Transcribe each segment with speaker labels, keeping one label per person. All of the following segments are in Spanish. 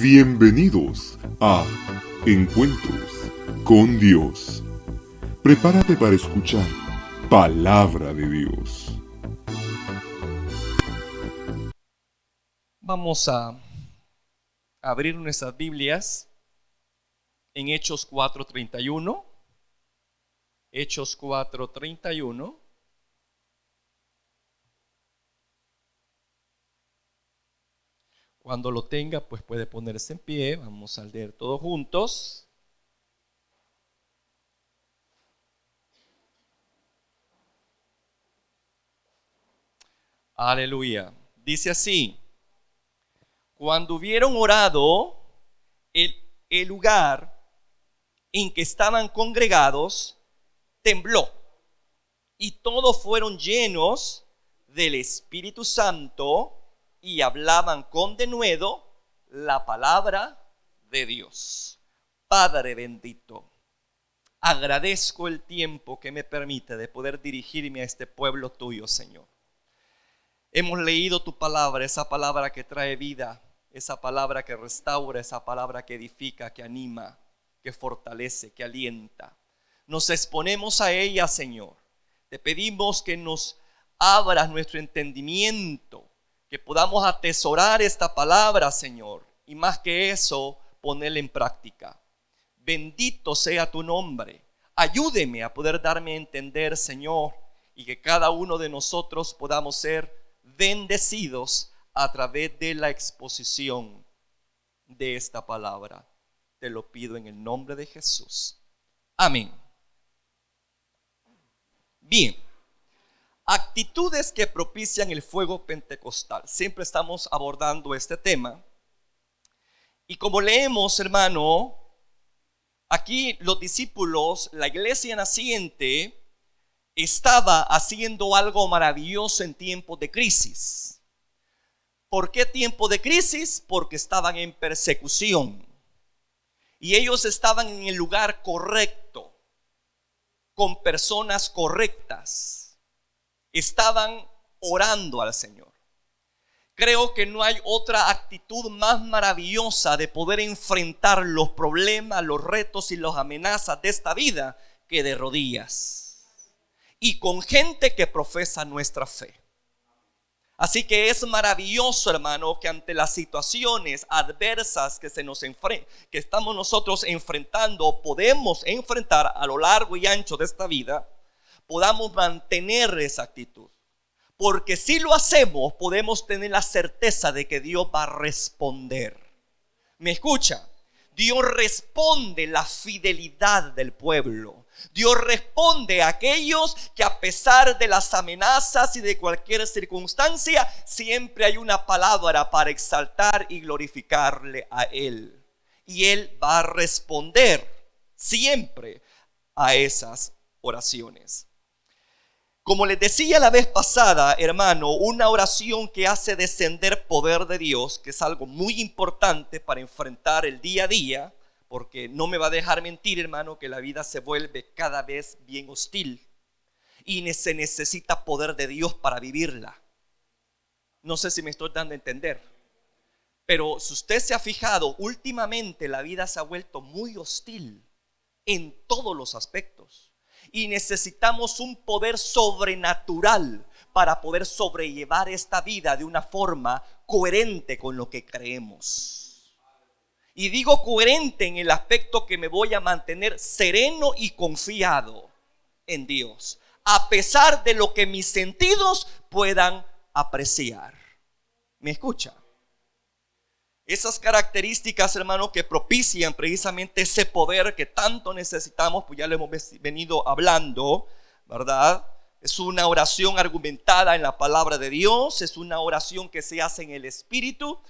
Speaker 1: Bienvenidos a Encuentros con Dios. Prepárate para escuchar Palabra de Dios.
Speaker 2: Vamos a abrir nuestras Biblias en Hechos 4:31. Hechos 4:31. Cuando lo tenga, pues puede ponerse en pie. Vamos a leer todos juntos. Aleluya. Dice así: cuando hubieron orado, el lugar en que estaban congregados tembló, y todos fueron llenos del Espíritu Santo y hablaban con denuedo la palabra de Dios. Padre bendito, agradezco el tiempo que me permite de poder dirigirme a este pueblo tuyo, Señor. Hemos leído tu palabra, esa palabra que trae vida, esa palabra que restaura, esa palabra que edifica, que anima, que fortalece, que alienta. Nos exponemos a ella, Señor. Te pedimos que nos abras nuestro entendimiento, que podamos atesorar esta palabra, Señor, y más que eso, ponerla en práctica. Bendito sea tu nombre. Ayúdeme a poder darme a entender, Señor, y que cada uno de nosotros podamos ser bendecidos a través de la exposición de esta palabra. Te lo pido en el nombre de Jesús. Amén. Bien. Actitudes que propician el fuego pentecostal. Siempre estamos abordando este tema. Y como leemos, hermano, aquí los discípulos, la iglesia naciente, estaba haciendo algo maravilloso en tiempos de crisis. ¿Por qué tiempo de crisis? Porque estaban en persecución. Y ellos estaban en el lugar correcto, con personas correctas. Estaban orando al Señor. Creo que no hay otra actitud más maravillosa de poder enfrentar los problemas, los retos y las amenazas de esta vida que de rodillas y con gente que profesa nuestra fe. Así que es maravilloso, hermano, que ante las situaciones adversas que que estamos nosotros enfrentando, podemos enfrentar a lo largo y ancho de esta vida, podamos mantener esa actitud. Porque si lo hacemos, podemos tener la certeza de que Dios va a responder. ¿Me escucha? Dios responde la fidelidad del pueblo. Dios responde a aquellos que a pesar de las amenazas y de cualquier circunstancia, siempre hay una palabra para exaltar y glorificarle a Él. Y Él va a responder siempre a esas oraciones. Como les decía la vez pasada, hermano, una oración que hace descender poder de Dios, que es algo muy importante para enfrentar el día a día, porque no me va a dejar mentir, hermano, que la vida se vuelve cada vez bien hostil y se necesita poder de Dios para vivirla. No sé si me estoy dando a entender, pero si usted se ha fijado, últimamente la vida se ha vuelto muy hostil en todos los aspectos. Y necesitamos un poder sobrenatural para poder sobrellevar esta vida de una forma coherente con lo que creemos. Y digo coherente en el aspecto que me voy a mantener sereno y confiado en Dios, a pesar de lo que mis sentidos puedan apreciar. ¿Me escucha? Esas características, hermano, que propician precisamente ese poder que tanto necesitamos, pues ya lo hemos venido hablando, ¿verdad? Es una oración argumentada en la palabra de Dios, es una oración que se hace en el Espíritu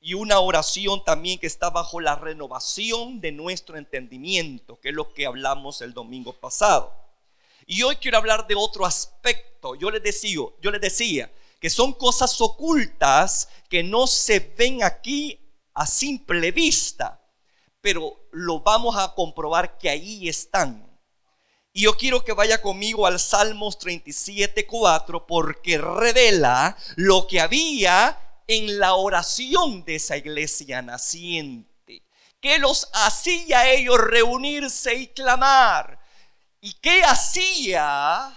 Speaker 2: y una oración también que está bajo la renovación de nuestro entendimiento, que es lo que hablamos el domingo pasado. Y hoy quiero hablar de otro aspecto. Yo les decía que son cosas ocultas que no se ven aquí a simple vista, pero lo vamos a comprobar que ahí están. Y yo quiero que vaya conmigo al Salmos 37:4, porque revela lo que había en la oración de esa iglesia naciente, que los hacía a ellos reunirse y clamar. ¿Y qué hacía?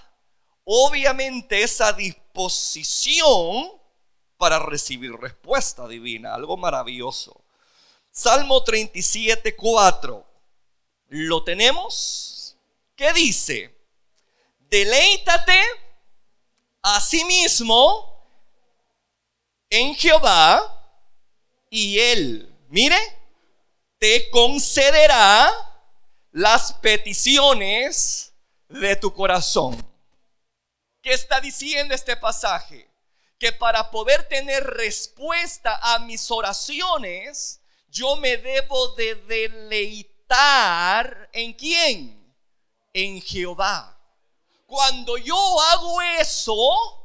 Speaker 2: Obviamente esa disposición para recibir respuesta divina, algo maravilloso. Salmo 37:4. ¿Lo tenemos? ¿Qué dice? Deleítate asimismo en Jehová y Él, mire, te concederá las peticiones de tu corazón. ¿Qué está diciendo este pasaje? Que para poder tener respuesta a mis oraciones, yo me debo de deleitar ¿en quién? En Jehová. Cuando yo hago eso,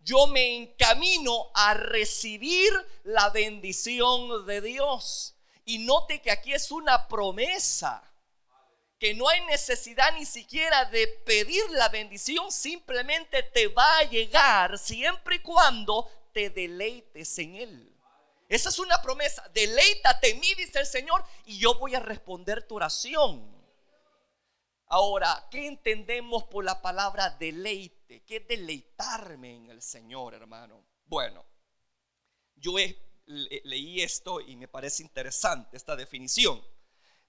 Speaker 2: yo me encamino a recibir la bendición de Dios. Y note que aquí es una promesa, que no hay necesidad ni siquiera de pedir la bendición, simplemente te va a llegar siempre y cuando te deleites en Él. Esa es una promesa. Deleítate en mí, dice el Señor, y yo voy a responder tu oración. Ahora, ¿qué entendemos por la palabra deleite? ¿Qué es deleitarme en el Señor, hermano? Bueno, yo leí esto y me parece interesante esta definición.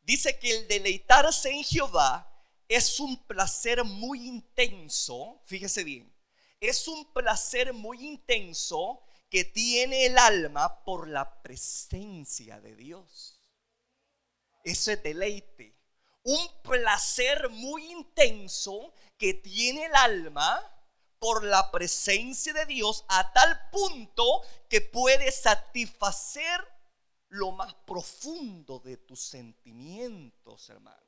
Speaker 2: Dice que el deleitarse en Jehová es un placer muy intenso. Fíjese bien, es un placer muy intenso que tiene el alma por la presencia de Dios. Eso es deleite. Un placer muy intenso que tiene el alma por la presencia de Dios, a tal punto que puede satisfacer lo más profundo de tus sentimientos, hermano.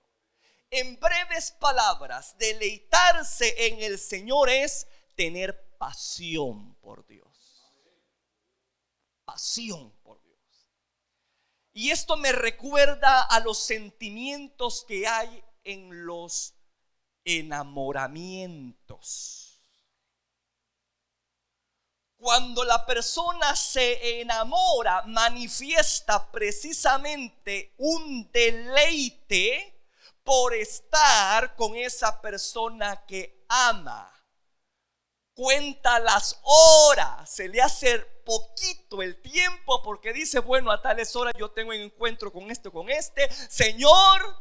Speaker 2: En breves palabras, deleitarse en el Señor es tener pasión por Dios. Pasión por Dios. Y esto me recuerda a los sentimientos que hay en los enamoramientos. Cuando la persona se enamora, manifiesta precisamente un deleite por estar con esa persona que ama. Cuenta las horas, se le hace poquito el tiempo porque dice, bueno, a tales horas yo tengo un encuentro con este. Señor,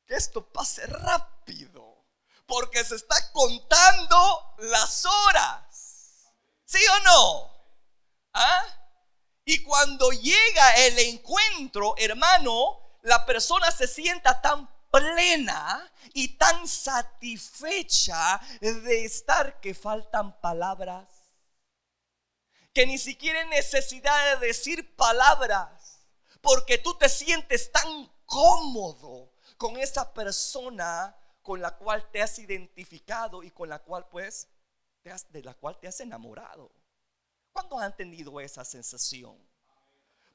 Speaker 2: que esto pase rápido, porque se está contando las horas. ¿Sí o no? ¿Ah? Y cuando llega el encuentro, hermano, la persona se sienta tan plena y tan satisfecha de estar que faltan palabras, que ni siquiera hay necesidad de decir palabras, porque tú te sientes tan cómodo con esa persona con la cual te has identificado y con la cual pues de la cual te has enamorado. ¿Cuándo han tenido esa sensación?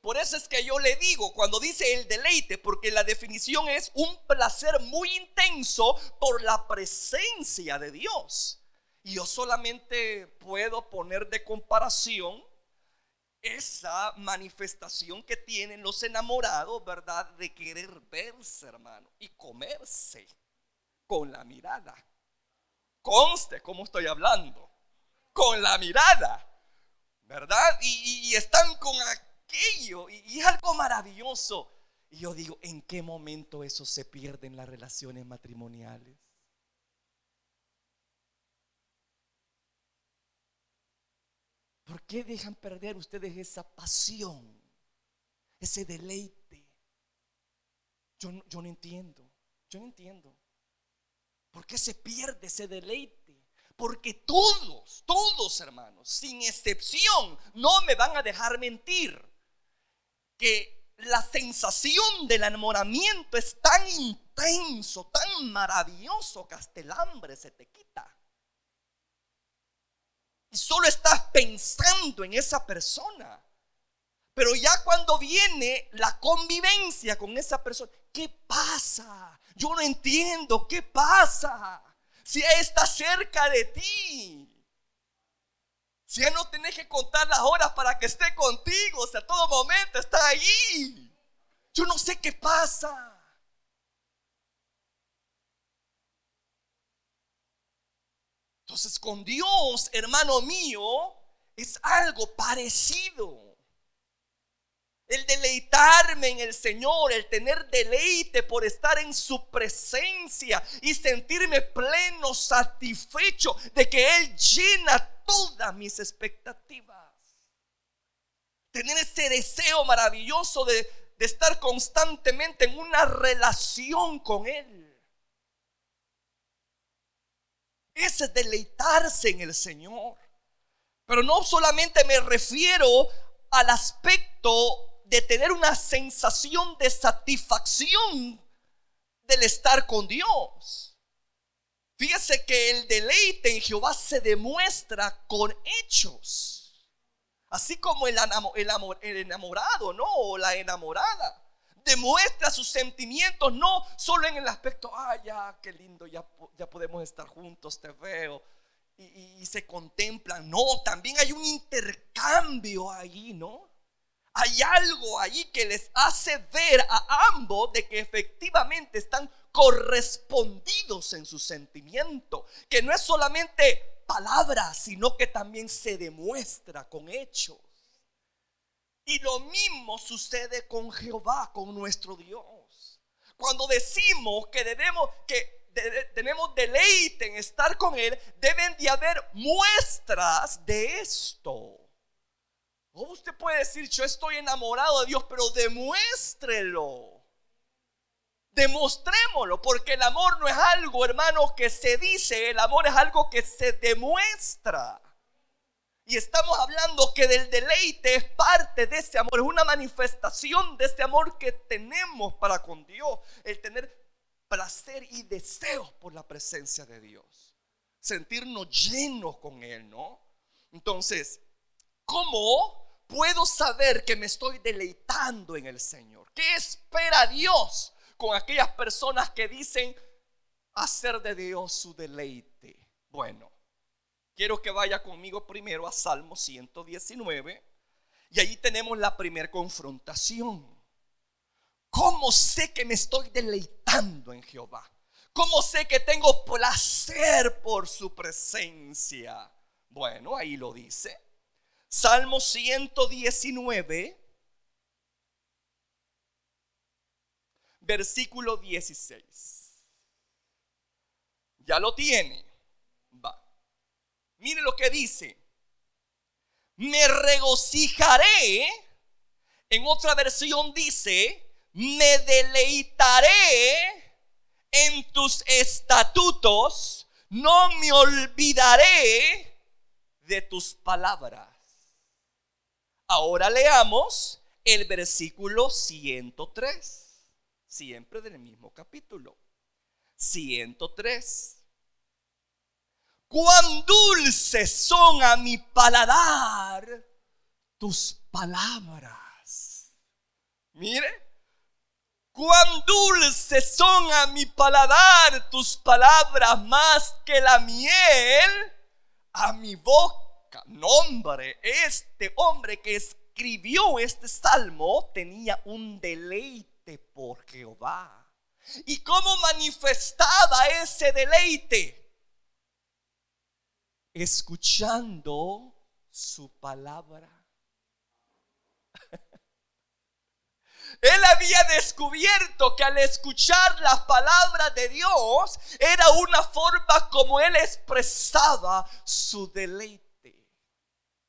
Speaker 2: Por eso es que yo le digo, cuando dice el deleite, porque la definición es un placer muy intenso por la presencia de Dios. Y yo solamente puedo poner de comparación esa manifestación que tienen los enamorados, ¿verdad? De querer verse, hermano, y comerse con la mirada. Conste cómo estoy hablando, con la mirada, ¿verdad? Y están con aquello, y es algo maravilloso. Y yo digo, ¿en qué momento eso se pierde en las relaciones matrimoniales? ¿Por qué dejan perder ustedes esa pasión, ese deleite? Yo no entiendo. ¿Por qué se pierde ese deleite? Porque todos hermanos, sin excepción, no me van a dejar mentir, que la sensación del enamoramiento es tan intenso, tan maravilloso, que hasta el hambre se te quita. Y solo estás pensando en esa persona. Pero ya cuando viene la convivencia con esa persona, ¿qué pasa? Yo no entiendo, ¿qué pasa? Si está cerca de ti, Si ya no tenés que contar las horas para que esté contigo, o sea, a todo momento está ahí. Yo no sé qué pasa. Entonces con Dios, hermano mío, es algo parecido. El deleitarme en el Señor, el tener deleite por estar en su presencia y sentirme pleno, satisfecho de que Él llena todas mis expectativas. Tener ese deseo maravilloso de estar constantemente en una relación con Él. Ese es deleitarse en el Señor. Pero no solamente me refiero al aspecto de tener una sensación de satisfacción del estar con Dios. Fíjese que el deleite en Jehová se demuestra con hechos. Así como el enamorado, ¿no? O la enamorada demuestra sus sentimientos, no solo en el aspecto, ya, qué lindo, ya podemos estar juntos, te veo. Y se contemplan. No, también hay un intercambio ahí, ¿no? Hay algo ahí que les hace ver a ambos de que efectivamente están correspondidos en su sentimiento, que no es solamente palabras, sino que también se demuestra con hechos. Y lo mismo sucede con Jehová, con nuestro Dios. Cuando decimos que tenemos deleite en estar con Él, deben de haber muestras de esto. O usted puede decir, yo estoy enamorado de Dios, pero demuéstrelo. Demostrémoslo, porque el amor no es algo, hermano, que se dice, el amor es algo que se demuestra. Y estamos hablando que del deleite es parte de ese amor, es una manifestación de ese amor que tenemos para con Dios, el tener placer y deseo por la presencia de Dios, sentirnos llenos con Él, ¿no? Entonces, ¿cómo puedo saber que me estoy deleitando en el Señor? ¿Qué espera Dios con aquellas personas que dicen hacer de Dios su deleite? Bueno, quiero que vaya conmigo primero a Salmo 119 y ahí tenemos la primera confrontación. ¿Cómo sé que me estoy deleitando en Jehová? ¿Cómo sé que tengo placer por su presencia? Bueno, ahí lo dice. Salmo 119, versículo 16. Ya lo tiene. Va. Mire lo que dice. Me regocijaré. En otra versión dice, me deleitaré en tus estatutos, no me olvidaré de tus palabras. Ahora leamos el versículo 103, siempre del mismo capítulo. 103. Cuán dulces son a mi paladar tus palabras. Mire. Cuán dulces son a mi paladar tus palabras, más que la miel a mi boca. No, hombre, este hombre que escribió este salmo tenía un deleite por Jehová. ¿Y cómo manifestaba ese deleite? Escuchando su palabra. Él había descubierto que al escuchar las palabras de Dios era una forma como él expresaba su deleite.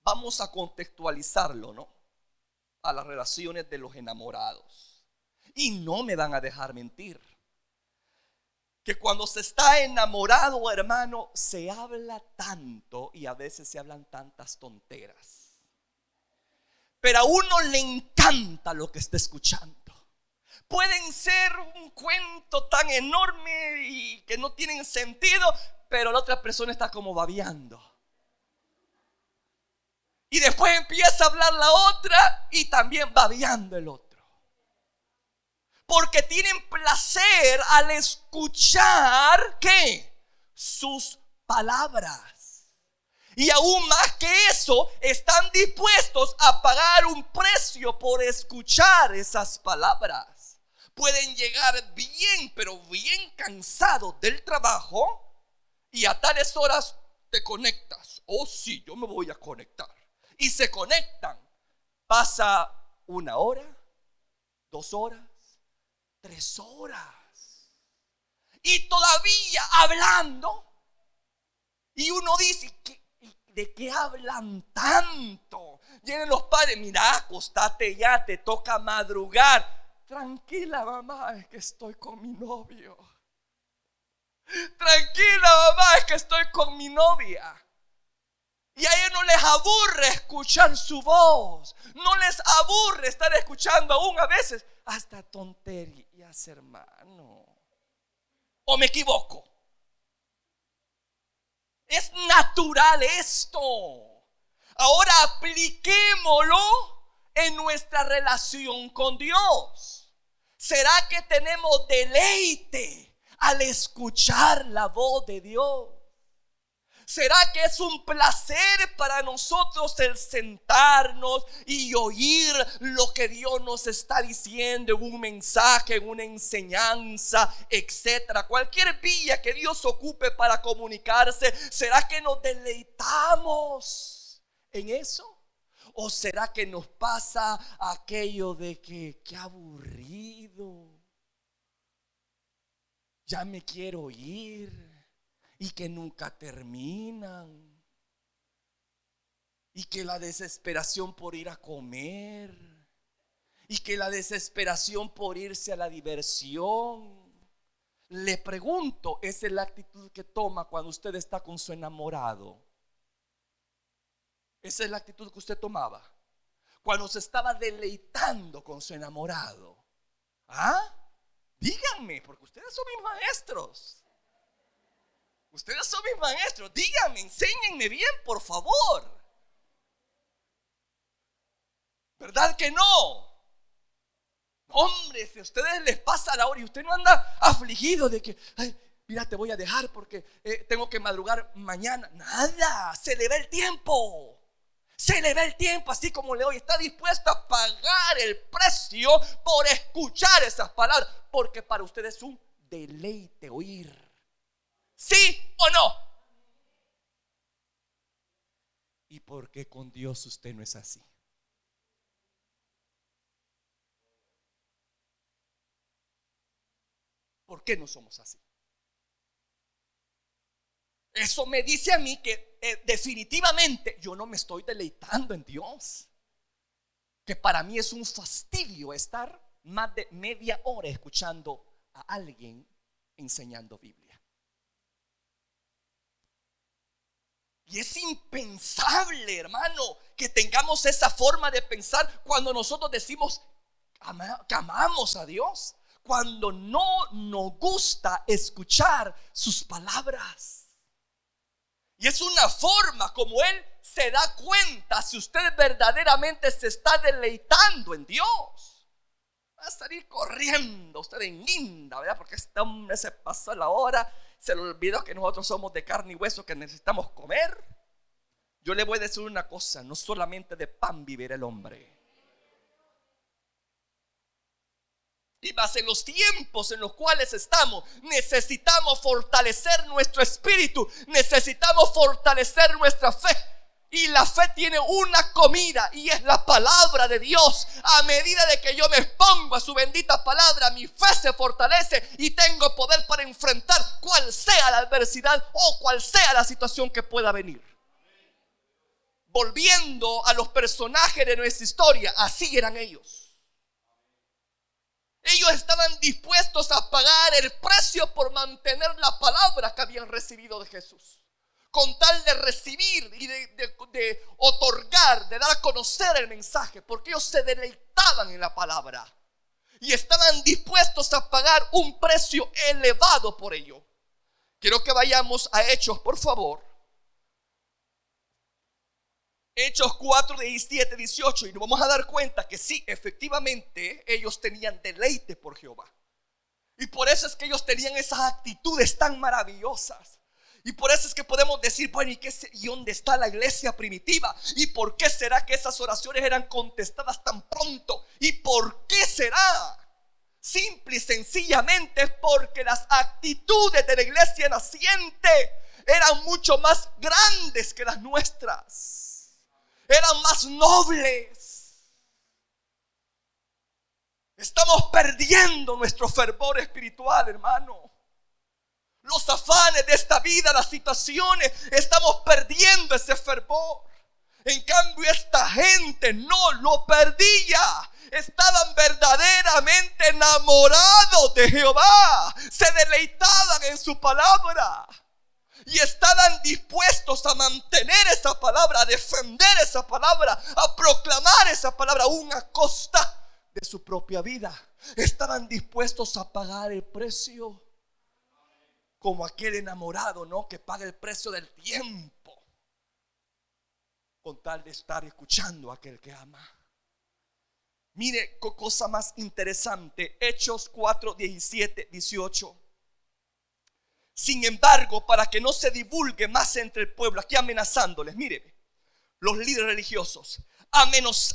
Speaker 2: Vamos a contextualizarlo, ¿no? A las relaciones de los enamorados. Y no me van a dejar mentir, que cuando se está enamorado, hermano, se habla tanto y a veces se hablan tantas tonteras. Pero a uno le encanta lo que está escuchando. Pueden ser un cuento tan enorme y que no tienen sentido, pero la otra persona está como babeando. Y después empieza a hablar la otra y también babeando el otro. Porque tienen placer al escuchar, ¿qué? Sus palabras. Y aún más que eso, están dispuestos a pagar un precio por escuchar esas palabras. Pueden llegar bien, pero bien cansados del trabajo, y a tales horas te conectas. Oh sí, yo me voy a conectar. Y se conectan. Pasa 1 hora, 2 horas, 3 horas. Y todavía hablando. Y uno dice, ¿de qué hablan tanto? Vienen los padres, mira, acostate ya, te toca madrugar. Tranquila mamá, es que estoy con mi novio. Tranquila mamá, es que estoy con mi novia. Y a ellos no les aburre escuchar su voz. No les aburre estar escuchando aún a veces hasta tonterías, hermano. ¿O me equivoco? Es natural esto. Ahora apliquémoslo en nuestra relación con Dios. ¿Será que tenemos deleite al escuchar la voz de Dios? ¿Será que es un placer para nosotros el sentarnos y oír lo que Dios nos está diciendo en un mensaje, en una enseñanza, etcétera? Cualquier vía que Dios ocupe para comunicarse, ¿será que nos deleitamos en eso? ¿O será que nos pasa aquello de que qué aburrido? Ya me quiero ir. Y que nunca terminan. Y que la desesperación por ir a comer. Y que la desesperación por irse a la diversión. Le pregunto, ¿esa es la actitud que toma cuando usted está con su enamorado? Esa es la actitud que usted tomaba cuando se estaba deleitando con su enamorado. ¿Ah? Díganme, porque ustedes son mis maestros. Ustedes son mis maestros, díganme, enséñenme bien, por favor. ¿Verdad que no? Hombre, si a ustedes les pasa la hora y usted no anda afligido de que, ay, mira, te voy a dejar porque tengo que madrugar mañana. Nada, se le va el tiempo. Se le va el tiempo, así como le doy. Está dispuesto a pagar el precio por escuchar esas palabras, porque para ustedes es un deleite oír. ¿Sí o no? ¿Y por qué con Dios usted no es así? ¿Por qué no somos así? Eso me dice a mí que definitivamente yo no me estoy deleitando en Dios. Que para mí es un fastidio estar más de media hora escuchando a alguien enseñando Biblia. Y es impensable, hermano, que tengamos esa forma de pensar cuando nosotros decimos que amamos a Dios, cuando no nos gusta escuchar sus palabras. Y es una forma como Él se da cuenta si usted verdaderamente se está deleitando en Dios. Va a salir corriendo usted en linda, ¿verdad? Porque este hombre se pasó la hora. Se le olvidó que nosotros somos de carne y hueso, que necesitamos comer. Yo le voy a decir una cosa: no solamente de pan vivirá el hombre. Y más en los tiempos en los cuales estamos, necesitamos fortalecer nuestro espíritu, necesitamos fortalecer nuestra fe. Y la fe tiene una comida, y es la palabra de Dios. A medida de que yo me expongo a su bendita palabra, mi fe se fortalece y tengo poder para enfrentar cual sea la adversidad o cual sea la situación que pueda venir. Volviendo a los personajes de nuestra historia, así eran ellos. Ellos estaban dispuestos a pagar el precio por mantener la palabra que habían recibido de Jesús, con tal de recibir y de otorgar, de dar a conocer el mensaje, porque ellos se deleitaban en la palabra y estaban dispuestos a pagar un precio elevado por ello. Quiero que vayamos a Hechos, por favor. Hechos 4, 17, 18. Y nos vamos a dar cuenta que sí, efectivamente ellos tenían deleite por Jehová. Y por eso es que ellos tenían esas actitudes tan maravillosas. Y por eso es que podemos decir, bueno, ¿y dónde está la iglesia primitiva? ¿Y por qué será que esas oraciones eran contestadas tan pronto? ¿Y por qué será? Simple y sencillamente es porque las actitudes de la iglesia naciente eran mucho más grandes que las nuestras. Eran más nobles. Estamos perdiendo nuestro fervor espiritual, hermano. Los afanes de esta vida, las situaciones, estamos perdiendo ese fervor. En cambio, esta gente no lo perdía. Estaban verdaderamente enamorados de Jehová. Se deleitaban en su palabra. Y estaban dispuestos a mantener esa palabra, a defender esa palabra, a proclamar esa palabra, aún a costa de su propia vida. Estaban dispuestos a pagar el precio. Como aquel enamorado, ¿no? Que paga el precio del tiempo con tal de estar escuchando a aquel que ama. Mire qué cosa más interesante. Hechos 4, 17, 18. Sin embargo, para que no se divulgue más entre el pueblo, aquí amenazándoles, mire, los líderes religiosos,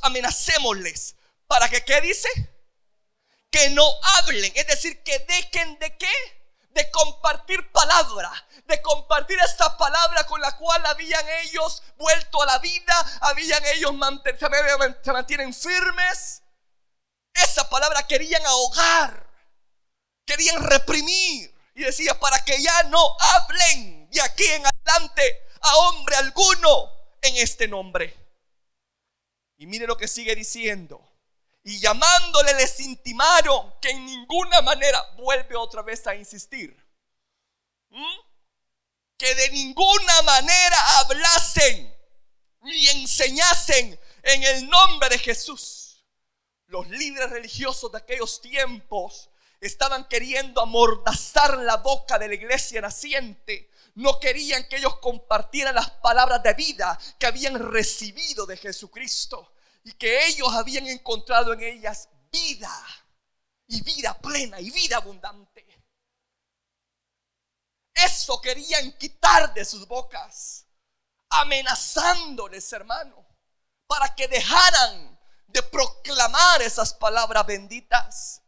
Speaker 2: amenacémosles para que, ¿qué dice? Que no hablen, es decir, que dejen de ¿qué? De compartir palabra, de compartir esta palabra con la cual habían ellos vuelto a la vida, se mantienen firmes. Esa palabra querían ahogar, querían reprimir, y decía, para que ya no hablen de aquí en adelante a hombre alguno en este nombre. Y mire lo que sigue diciendo. Y llamándole les intimaron que en ninguna manera, vuelve otra vez a insistir, que de ninguna manera hablasen ni enseñasen en el nombre de Jesús. Los líderes religiosos de aquellos tiempos estaban queriendo amordazar la boca de la iglesia naciente. No querían que ellos compartieran las palabras de vida que habían recibido de Jesucristo y que ellos habían encontrado en ellas vida, y vida plena y vida abundante. Eso querían quitar de sus bocas, amenazándoles, hermano, para que dejaran de proclamar esas palabras benditas.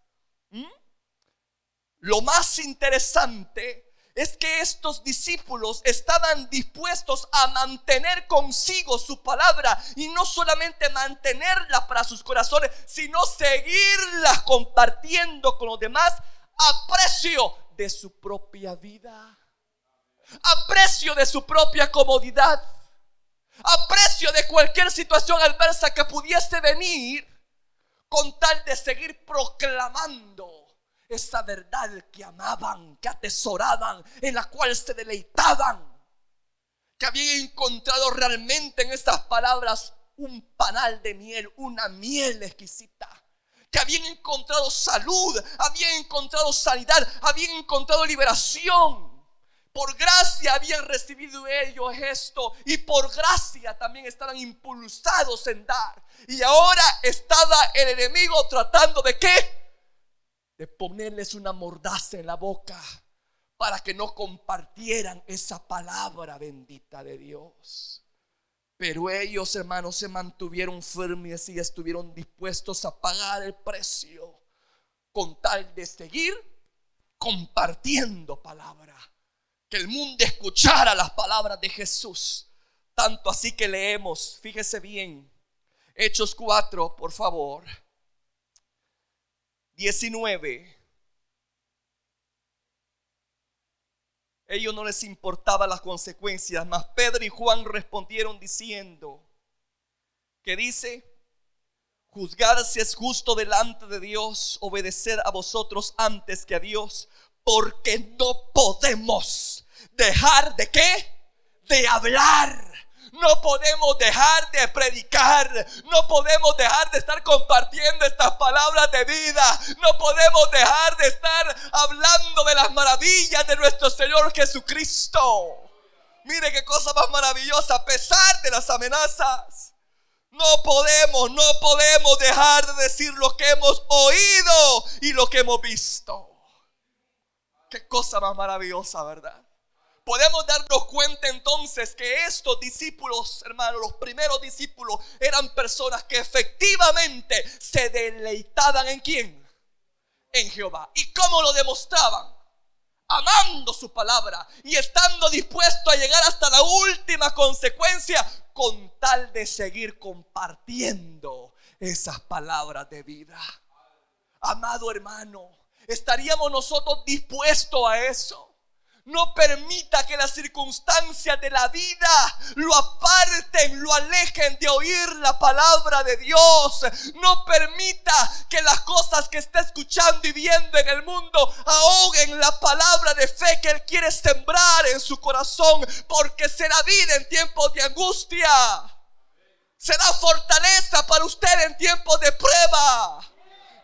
Speaker 2: Lo más interesante es que estos discípulos estaban dispuestos a mantener consigo su palabra, y no solamente mantenerla para sus corazones, sino seguirla compartiendo con los demás a precio de su propia vida, a precio de su propia comodidad, a precio de cualquier situación adversa que pudiese venir, con tal de seguir proclamando esa verdad que amaban, que atesoraban, en la cual se deleitaban, que habían encontrado realmente en estas palabras un panal de miel, una miel exquisita, que habían encontrado salud, habían encontrado sanidad, habían encontrado liberación. Por gracia habían recibido ellos esto, y por gracia también estaban impulsados en dar. Y ahora estaba el enemigo tratando de ¿qué? De ponerles una mordaza en la boca para que no compartieran esa palabra bendita de Dios. Pero ellos, hermanos, se mantuvieron firmes y estuvieron dispuestos a pagar el precio con tal de seguir compartiendo palabra, que el mundo escuchara las palabras de Jesús. Tanto así que leemos, fíjese bien, Hechos 4, por favor, 19. Ellos no les importaban las consecuencias, mas Pedro y Juan respondieron diciendo, ¿qué dice? Juzgad si es justo delante de Dios obedecer a vosotros antes que a Dios, porque no podemos dejar de ¿qué? De hablar. No podemos dejar de predicar. No podemos dejar de estar compartiendo estas palabras de vida. No podemos dejar de estar hablando de las maravillas de nuestro Señor Jesucristo. Mire qué cosa más maravillosa, a pesar de las amenazas. No podemos dejar de decir lo que hemos oído y lo que hemos visto. Qué cosa más maravillosa, ¿verdad? Podemos darnos cuenta entonces que estos discípulos, hermanos, los primeros discípulos, eran personas que efectivamente se deleitaban ¿en quién? En Jehová. ¿Y cómo lo demostraban? Amando su palabra y estando dispuesto a llegar hasta la última consecuencia con tal de seguir compartiendo esas palabras de vida. Amado hermano, ¿estaríamos nosotros dispuestos a eso? No permita que las circunstancias de la vida lo aparten, lo alejen de oír la palabra de Dios. No permita que las cosas que está escuchando y viendo en el mundo ahoguen la palabra de fe que Él quiere sembrar en su corazón, porque será vida en tiempos de angustia. Será fortaleza para usted en tiempos de prueba.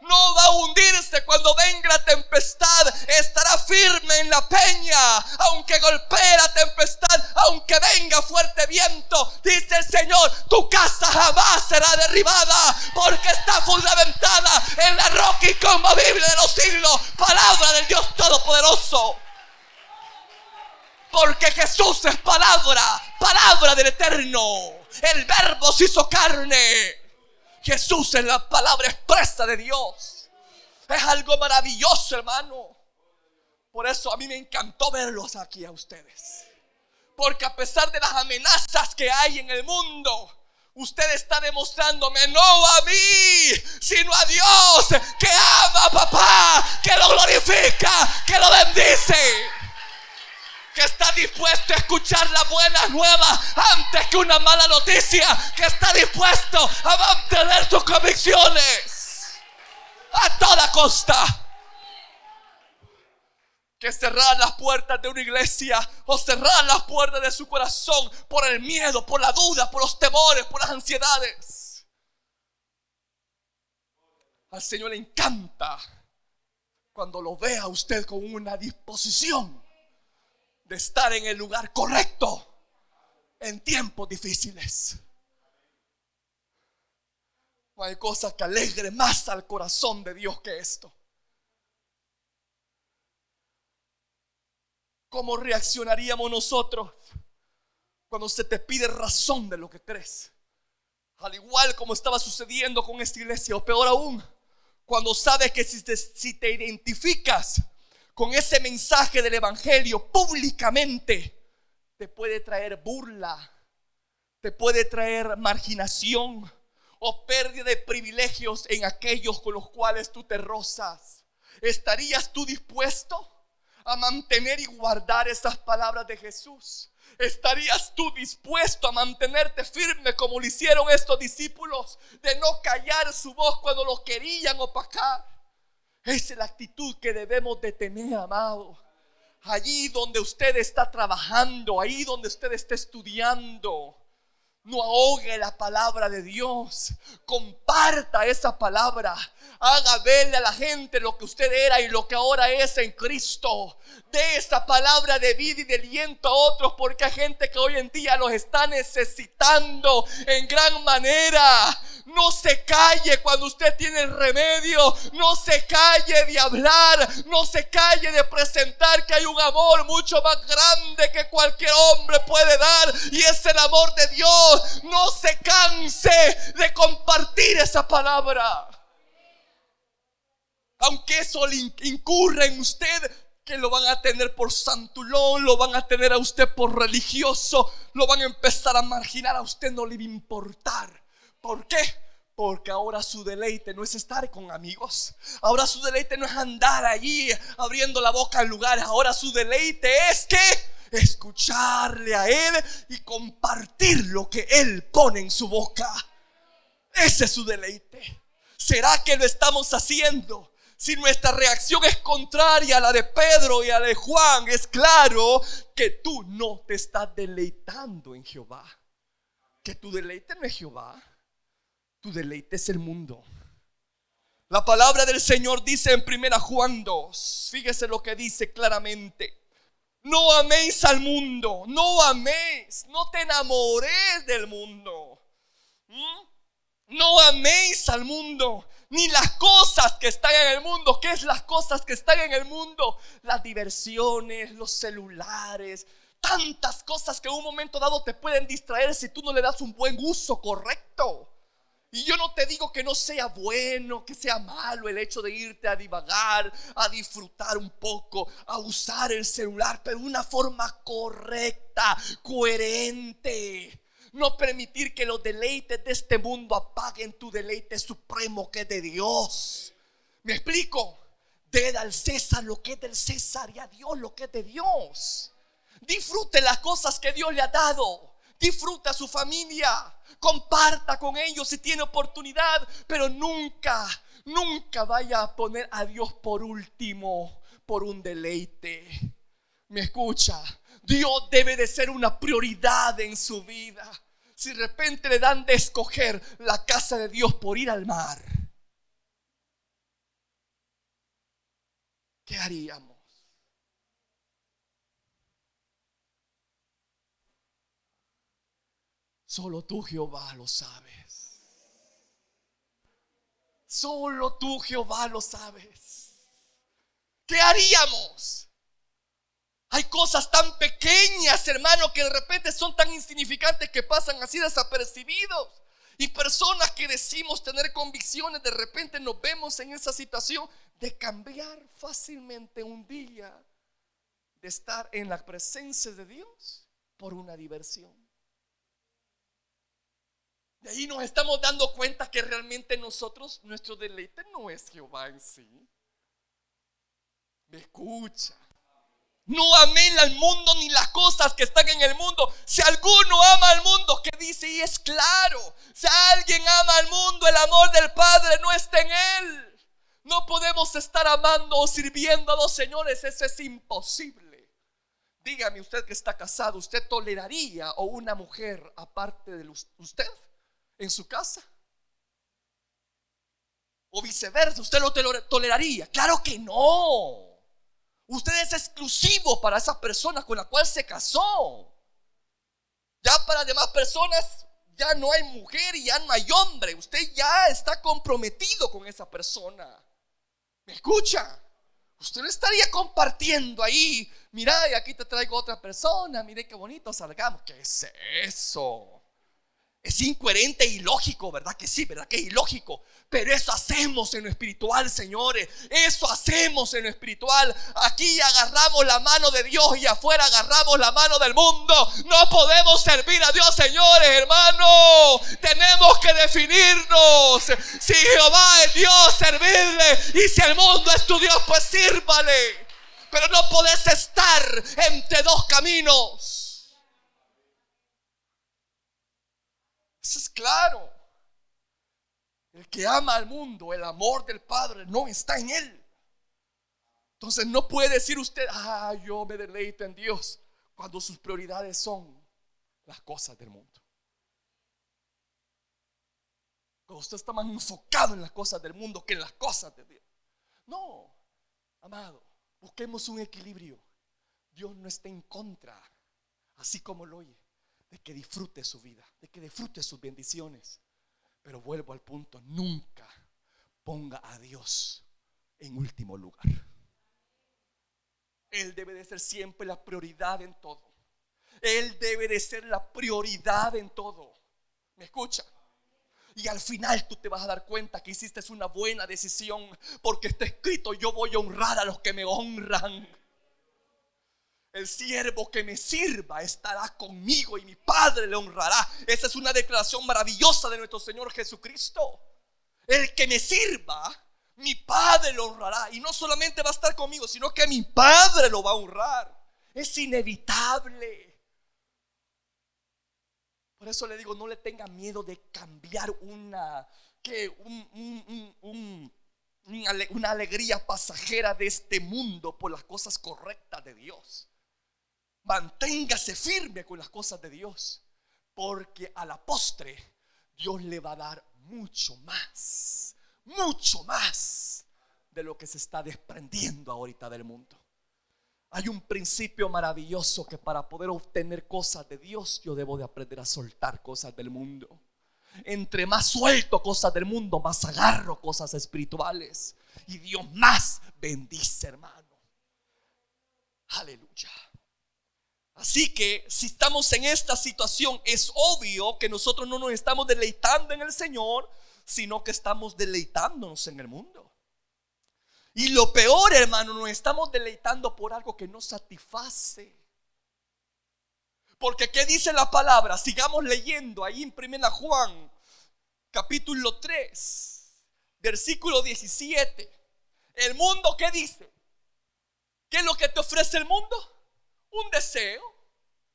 Speaker 2: No va a hundirse cuando venga la tempestad. Estará firme en la peña, aunque golpee la tempestad, aunque venga fuerte viento. Dice el Señor: tu casa jamás será derribada, porque está fundamentada en la roca inconmovible de los siglos. Palabra del Dios Todopoderoso. Porque Jesús es palabra, palabra del Eterno. El Verbo se hizo carne. Jesús es la palabra expresa de Dios. Es algo maravilloso, hermano. Por eso a mí me encantó verlos aquí a ustedes. Porque a pesar de las amenazas que hay en el mundo, usted está demostrándome no a mí, sino a Dios, que ama a papá, que lo glorifica, que lo bendice, que está dispuesto a escuchar las buenas nuevas antes que una mala noticia, que está dispuesto a mantener sus convicciones a toda costa. Que cerrar las puertas de una iglesia o cerrar las puertas de su corazón por el miedo, por la duda, por los temores, por las ansiedades. Al Señor le encanta cuando lo vea usted con una disposición de estar en el lugar correcto en tiempos difíciles. No hay cosa que alegre más al corazón de Dios que esto. ¿Cómo reaccionaríamos nosotros cuando se te pide razón de lo que crees? Al igual como estaba sucediendo con esta iglesia, o peor aún, cuando sabes que si te identificas con ese mensaje del evangelio públicamente, te puede traer burla, te puede traer marginación o pérdida de privilegios en aquellos con los cuales tú te rozas. ¿Estarías tú dispuesto a mantener y guardar esas palabras de Jesús? ¿Estarías tú dispuesto a mantenerte firme como lo hicieron estos discípulos, de no callar su voz cuando lo querían opacar? Esa es la actitud que debemos de tener, amado. Allí donde usted está trabajando, ahí donde usted está estudiando, no ahogue la palabra de Dios. Comparta esa palabra. Haga verle a la gente lo que usted era y lo que ahora es en Cristo. Dé esa palabra de vida y de aliento a otros, porque hay gente que hoy en día los está necesitando en gran manera. No se calle cuando usted tiene el remedio. No se calle de hablar. No se calle de presentar que hay un amor mucho más grande que cualquier hombre puede dar, y es el amor de Dios. No se canse de compartir esa palabra, aunque eso le incurra en usted, que lo van a tener por santulón, lo van a tener a usted por religioso, lo van a empezar a marginar. A usted no le va a importar. ¿Por qué? Porque ahora su deleite no es estar con amigos. Ahora su deleite no es andar allí abriendo la boca en lugares. Ahora su deleite es que escucharle a Él y compartir lo que Él pone en su boca. Ese es su deleite. ¿Será que lo estamos haciendo? Si nuestra reacción es contraria a la de Pedro y a la de Juan, es claro que tú no te estás deleitando en Jehová. Que tu deleite no es Jehová, tu deleite es el mundo. La palabra del Señor dice en 1 Juan 2, fíjese lo que dice claramente: no améis al mundo, no améis, no te enamores del mundo. No améis al mundo, ni las cosas que están en el mundo. ¿Qué es las cosas que están en el mundo? Las diversiones, los celulares, tantas cosas que en un momento dado te pueden distraer si tú no le das un buen uso correcto. Y yo no te digo que no sea bueno, que sea malo el hecho de irte a divagar, a disfrutar un poco, a usar el celular, pero de una forma correcta, coherente. No permitir que los deleites de este mundo apaguen tu deleite supremo que es de Dios. ¿Me explico? Ded al César lo que es del César y a Dios lo que es de Dios. Disfrute las cosas que Dios le ha dado. Disfrute a su familia. Comparta con ellos si tiene oportunidad. Pero nunca vaya a poner a Dios por último, por un deleite. ¿Me escucha? Dios debe de ser una prioridad en su vida. Si de repente le dan de escoger la casa de Dios por ir al mar, ¿qué haríamos? Solo tú, Jehová, lo sabes. Solo tú, Jehová, lo sabes. ¿Qué haríamos? Hay cosas tan pequeñas, hermano, que de repente son tan insignificantes que pasan así desapercibidos. Y personas que decimos tener convicciones, de repente nos vemos en esa situación de cambiar fácilmente un día de estar en la presencia de Dios por una diversión. De ahí nos estamos dando cuenta que realmente nosotros, nuestro deleite no es Jehová en sí. ¿Me escucha? No amen al mundo ni las cosas que están en el mundo. Si alguno ama al mundo, ¿qué dice? Y es claro, si alguien ama al mundo, el amor del Padre no está en él. No podemos estar amando o sirviendo a dos señores, eso es imposible. Dígame usted que está casado, ¿usted toleraría a una mujer aparte de usted en su casa? O viceversa, ¿usted lo toleraría? Claro que no. Usted es exclusivo para esa persona con la cual se casó. Ya para demás personas ya no hay mujer y ya no hay hombre. Usted ya está comprometido con esa persona. ¿Me escucha? Usted no estaría compartiendo ahí. Mira, y aquí te traigo otra persona. Mire qué bonito, salgamos. ¿Qué es eso? Es incoherente e ilógico, ¿verdad que sí? ¿Verdad que es ilógico? Pero eso hacemos en lo espiritual, señores. Eso hacemos en lo espiritual. Aquí agarramos la mano de Dios y afuera agarramos la mano del mundo. No podemos servir a Dios, señores, hermanos. Tenemos que definirnos. Si Jehová es Dios, servirle. Y si el mundo es tu Dios, pues sírvale. Pero no podés estar entre dos caminos. Eso es claro. El que ama al mundo, el amor del Padre no está en él. Entonces no puede decir usted, yo me deleito en Dios, cuando sus prioridades son las cosas del mundo. Cuando usted está más enfocado en las cosas del mundo que en las cosas de Dios. No, amado, busquemos un equilibrio. Dios no está en contra, así como lo oye, de que disfrute su vida, de que disfrute sus bendiciones. Pero vuelvo al punto, nunca ponga a Dios en último lugar. Él debe de ser siempre la prioridad en todo. Él debe de ser la prioridad en todo. ¿Me escucha? Y al final tú te vas a dar cuenta que hiciste una buena decisión, porque está escrito: yo voy a honrar a los que me honran. El siervo que me sirva estará conmigo y mi Padre le honrará. Esa es una declaración maravillosa de nuestro Señor Jesucristo. El que me sirva, mi Padre lo honrará. Y no solamente va a estar conmigo, sino que mi Padre lo va a honrar. Es inevitable. Por eso le digo, no le tenga miedo de cambiar una alegría pasajera de este mundo por las cosas correctas de Dios. Manténgase firme con las cosas de Dios, porque a la postre Dios le va a dar mucho más de lo que se está desprendiendo ahorita del mundo. Hay un principio maravilloso, que para poder obtener cosas de Dios, yo debo de aprender a soltar cosas del mundo. Entre más suelto cosas del mundo, más agarro cosas espirituales, y Dios más bendice, hermano. Aleluya. Así que si estamos en esta situación, es obvio que nosotros no nos estamos deleitando en el Señor, sino que estamos deleitándonos en el mundo. Y lo peor, hermano, nos estamos deleitando por algo que no satisface. Porque ¿qué dice la palabra? Sigamos leyendo ahí en 1 Juan capítulo 3, versículo 17. El mundo, ¿qué dice? ¿Qué es lo que te ofrece el mundo? Un deseo.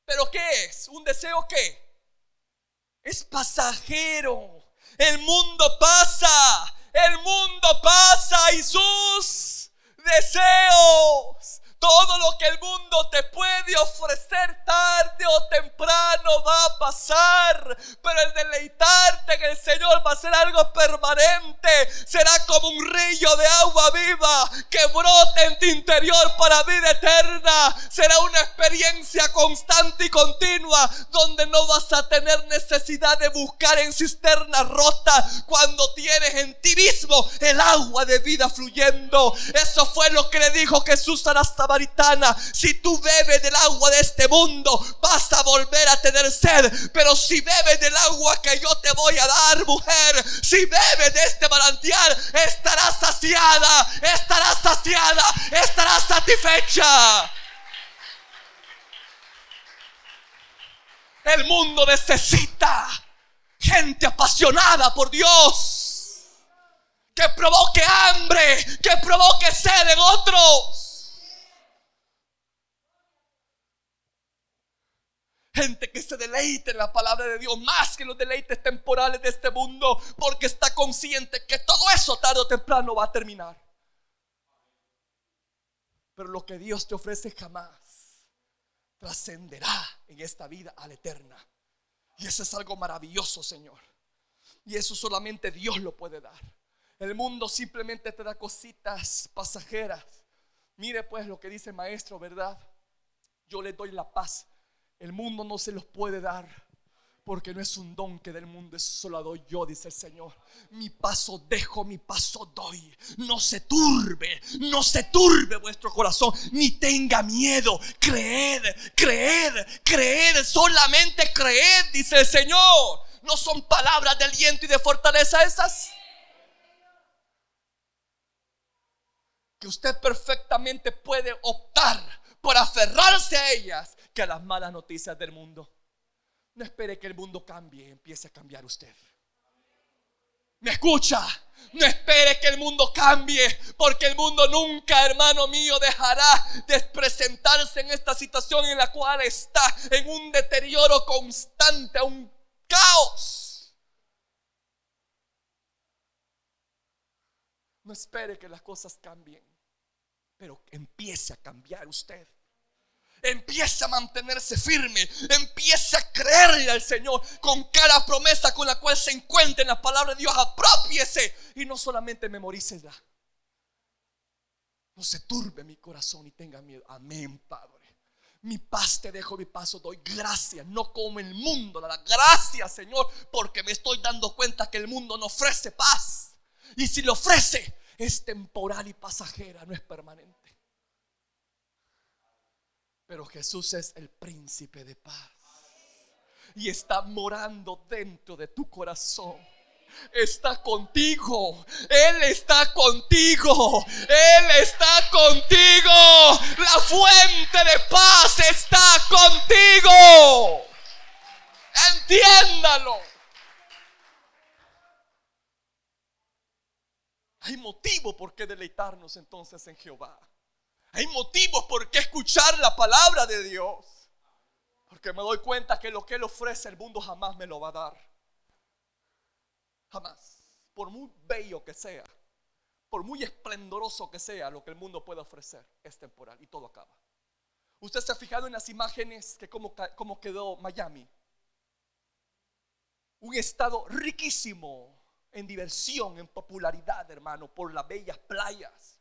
Speaker 2: ¿Pero qué es? ¿Un deseo qué? Es pasajero. El mundo pasa. El mundo pasa y sus deseos. Todo lo que el mundo te puede ofrecer tarde o temprano va a pasar. Pero el deleitarte en el Señor va a ser algo permanente. Será como un río de agua viva que brote en tu interior para vida eterna. Será una experiencia constante y continua, donde no vas a tener necesidad de buscar en cisternas rotas, cuando tienes en ti mismo el agua de vida fluyendo. Eso fue lo que le dijo Jesús a la samaritana. Si tú bebes del agua de este mundo, vas a volver a tener sed. Pero si bebes del agua que yo te voy a dar, mujer, si bebes de este manantial, estarás saciada, estarás saciada, estarás satisfecha. El mundo necesita gente apasionada por Dios, que provoque hambre, que provoque sed en otros. Gente que se deleite en la palabra de Dios más que los deleites temporales de este mundo, porque está consciente que todo eso tarde o temprano va a terminar. Pero lo que Dios te ofrece jamás trascenderá en esta vida a la eterna. Y eso es algo maravilloso, Señor. Y eso solamente Dios lo puede dar. El mundo simplemente te da cositas pasajeras. Mire pues lo que dice el maestro, ¿verdad? Yo les doy la paz. El mundo no se los puede dar, porque no es un don que del mundo, eso solo doy yo, dice el Señor. Mi paso dejo, mi paso doy. No se turbe vuestro corazón, ni tenga miedo. Creed, solamente creed, dice el Señor. ¿No son palabras de aliento y de fortaleza esas? Que usted perfectamente puede optar por aferrarse a ellas que a las malas noticias del mundo. No espere que el mundo cambie, empiece a cambiar usted. ¿Me escucha? No espere que el mundo cambie, porque el mundo nunca, hermano mío, dejará de presentarse en esta situación en la cual está, en un deterioro constante, un caos. No espere que las cosas cambien, pero empiece a cambiar usted. Empiece a mantenerse firme, empiece a creerle al Señor con cada promesa con la cual se encuentre en la palabra de Dios. Apropiese y no solamente memorícela. No se turbe mi corazón y tenga miedo. Amén, Padre. Mi paz te dejo, mi paso doy. Gracias, no como el mundo la da. Gracias, Señor, porque me estoy dando cuenta que el mundo no ofrece paz. Y si lo ofrece, es temporal y pasajera, no es permanente. Pero Jesús es el príncipe de paz y está morando dentro de tu corazón. Está contigo. Él está contigo. Él está contigo. La fuente de paz está contigo. Entiéndalo. Hay motivo por qué deleitarnos entonces en Jehová. Hay motivos por qué escuchar la palabra de Dios, porque me doy cuenta que lo que Él ofrece el mundo jamás me lo va a dar. Jamás. Por muy bello que sea, por muy esplendoroso que sea, lo que el mundo puede ofrecer es temporal y todo acaba. Usted se ha fijado en las imágenes que cómo quedó Miami. Un estado riquísimo en diversión, en popularidad, hermano, por las bellas playas,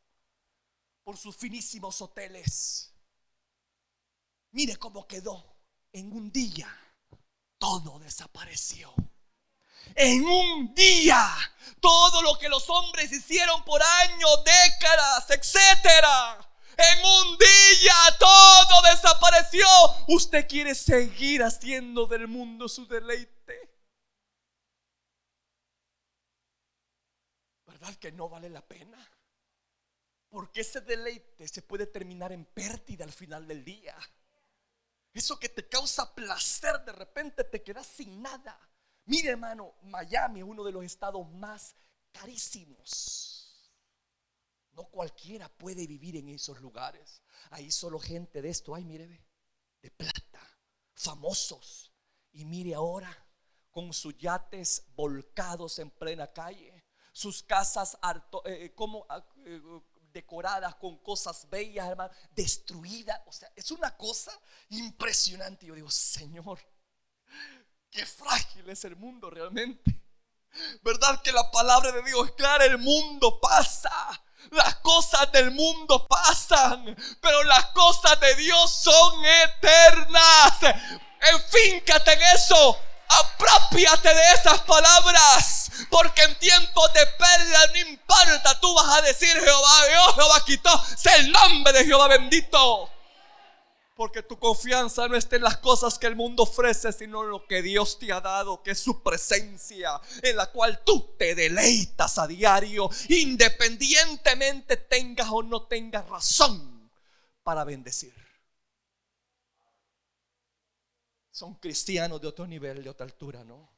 Speaker 2: por sus finísimos hoteles. Mire cómo quedó. En un día todo desapareció. En un día todo lo que los hombres hicieron por años, décadas, etcétera, En un día todo desapareció. Usted quiere seguir haciendo del mundo su deleite. ¿Verdad que no vale la pena? Porque ese deleite se puede terminar en pérdida al final del día. Eso que te causa placer, de repente te quedas sin nada. Mire, hermano, Miami es uno de los estados más carísimos. No cualquiera puede vivir en esos lugares. Ahí solo gente de esto, ay, mire, de plata, famosos. Y mire ahora, con sus yates volcados en plena calle, sus casas decoradas con cosas bellas, hermano, destruidas. O sea, es una cosa impresionante. Yo digo, Señor, qué frágil es el mundo realmente. ¿Verdad que la palabra de Dios es clara? El mundo pasa, las cosas del mundo pasan, pero las cosas de Dios son eternas. Enfíncate en eso. Apropiate de esas palabras, porque en tiempos de pérdida no importa, tú vas a decir: Jehová Dios, Jehová quitó, sea el nombre de Jehová bendito. Porque tu confianza no está en las cosas que el mundo ofrece, sino en lo que Dios te ha dado, que es su presencia, en la cual tú te deleitas a diario, independientemente tengas o no tengas razón para bendecir. Son cristianos de otro nivel, de otra altura, ¿no?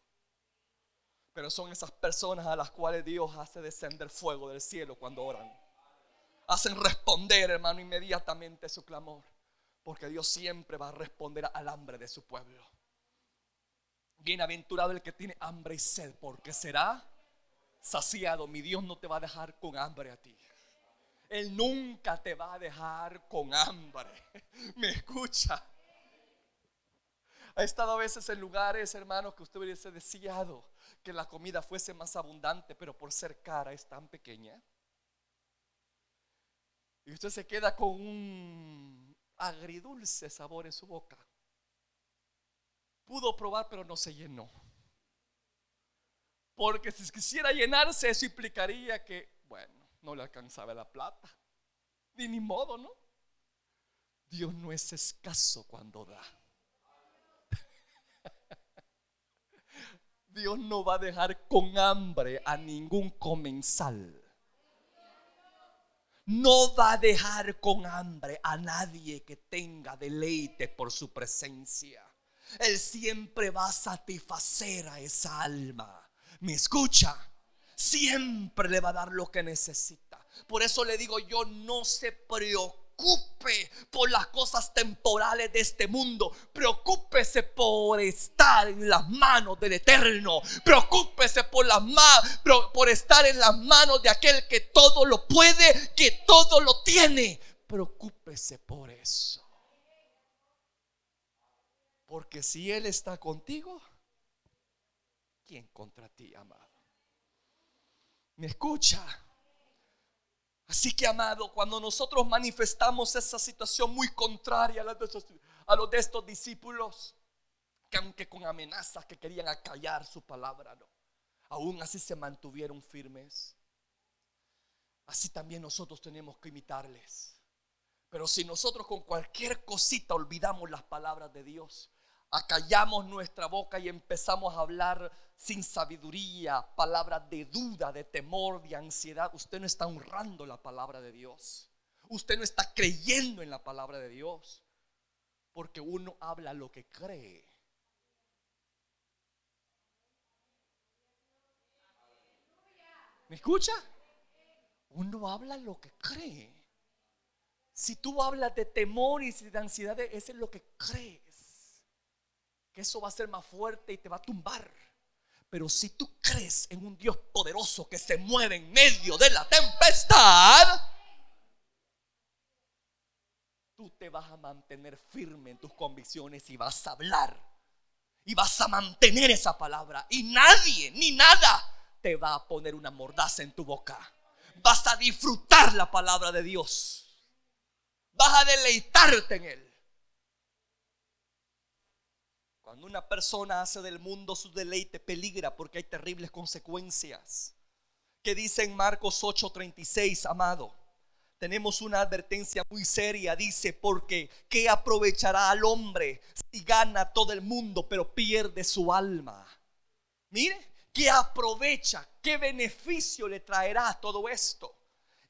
Speaker 2: Pero son esas personas a las cuales Dios hace descender fuego del cielo cuando oran. Hacen responder, hermano, inmediatamente su clamor. Porque Dios siempre va a responder al hambre de su pueblo. Bienaventurado el que tiene hambre y sed, porque será saciado. Mi Dios no te va a dejar con hambre a ti. Él nunca te va a dejar con hambre. ¿Me escucha? Ha estado a veces en lugares, hermanos, que usted hubiese deseado que la comida fuese más abundante, pero por ser cara es tan pequeña. Y usted se queda con un agridulce sabor en su boca. Pudo probar, pero no se llenó. Porque si quisiera llenarse, eso implicaría que, bueno, no le alcanzaba la plata. Ni modo, ¿no? Dios no es escaso cuando da. Dios no va a dejar con hambre a ningún comensal. No va a dejar con hambre a nadie que tenga deleite por su presencia. Él siempre va a satisfacer a esa alma. ¿Me escucha? Siempre le va a dar lo que necesita. Por eso le digo yo, no se preocupe por las cosas temporales de este mundo. Preocúpese por estar en las manos del Eterno. Preocúpese por estar en las manos de aquel que todo lo puede, que todo lo tiene. Preocúpese por eso. Porque si Él está contigo, ¿quién contra ti, amado? ¿Me escucha? Así que, amado, cuando nosotros manifestamos esa situación muy contraria a los de estos discípulos, que aunque con amenazas que querían acallar su palabra, no, aún así se mantuvieron firmes. Así también nosotros tenemos que imitarles. Pero si nosotros con cualquier cosita olvidamos las palabras de Dios, acallamos nuestra boca y empezamos a hablar sin sabiduría, palabras de duda, de temor, de ansiedad, usted no está honrando la palabra de Dios. Usted no está creyendo en la palabra de Dios. Porque uno habla lo que cree. ¿Me escucha? Uno habla lo que cree. Si tú hablas de temor y de ansiedad, eso es lo que crees. Que eso va a ser más fuerte y te va a tumbar. Pero si tú crees en un Dios poderoso que se mueve en medio de la tempestad, tú te vas a mantener firme en tus convicciones y vas a hablar y vas a mantener esa palabra, y nadie ni nada te va a poner una mordaza en tu boca. Vas a disfrutar la palabra de Dios, vas a deleitarte en Él. Cuando una persona hace del mundo su deleite, peligra, porque hay terribles consecuencias. Que dice en Marcos 8:36, amado: tenemos una advertencia muy seria. Dice, porque ¿qué aprovechará al hombre si gana todo el mundo pero pierde su alma? Mire, ¿qué aprovecha? ¿Qué beneficio le traerá todo esto?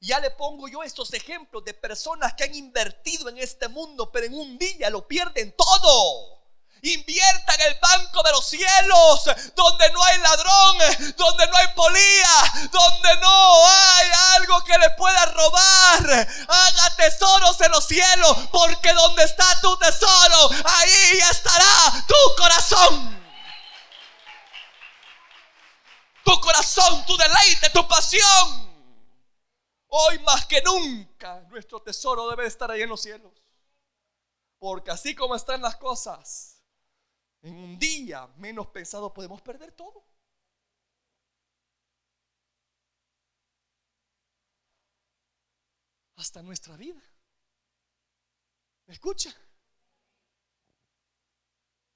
Speaker 2: Ya le pongo yo estos ejemplos de personas que han invertido en este mundo, pero en un día lo pierden todo. Invierta en el banco de los cielos, donde no hay ladrón, donde no hay polía, donde no hay algo que le pueda robar. Haga tesoros en los cielos, porque donde está tu tesoro, ahí estará tu corazón. Tu corazón, tu deleite, tu pasión. Hoy más que nunca nuestro tesoro debe estar ahí en los cielos, porque así como están las cosas, en un día menos pensado podemos perder todo. Hasta nuestra vida. ¿Me escucha?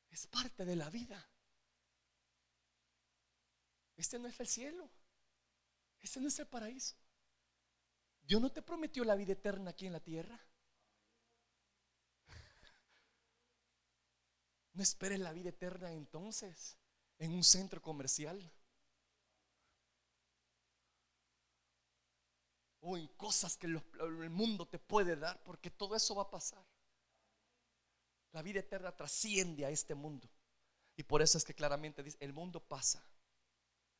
Speaker 2: Es parte de la vida. Este no es el cielo. Este no es el paraíso. Dios no te prometió la vida eterna aquí en la tierra. No esperes la vida eterna entonces en un centro comercial o en cosas que el mundo te puede dar, porque todo eso va a pasar. La vida eterna trasciende a este mundo, y por eso es que claramente dice: el mundo pasa.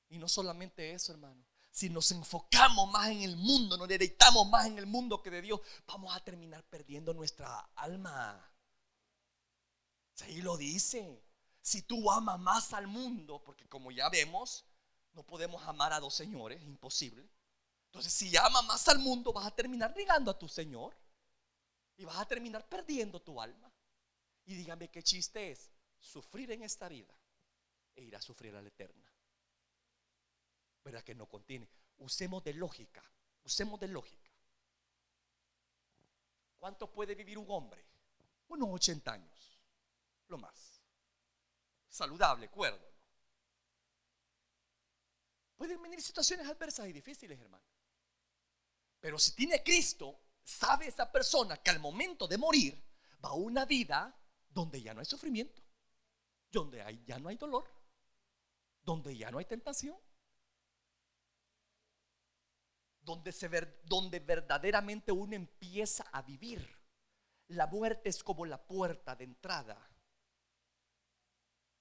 Speaker 2: Y no solamente eso, hermano, si nos enfocamos más en el mundo, nos deleitamos más en el mundo que de Dios, vamos a terminar perdiendo nuestra alma. Ahí lo dice. Si tú amas más al mundo, porque como ya vemos, no podemos amar a dos señores, es imposible. Entonces, si amas más al mundo, vas a terminar negando a tu Señor y vas a terminar perdiendo tu alma. Y dígame, qué chiste es sufrir en esta vida e ir a sufrir a la eterna. ¿Verdad que no contiene? Usemos de lógica. Usemos de lógica. ¿Cuánto puede vivir un hombre? Unos 80 años, lo más. Saludable, cuerdo, ¿no? Pueden venir situaciones adversas y difíciles, hermano. Pero si tiene a Cristo, sabe esa persona que al momento de morir va a una vida donde ya no hay sufrimiento, donde ya no hay dolor, donde ya no hay tentación, donde verdaderamente uno empieza a vivir. La muerte es como la puerta de entrada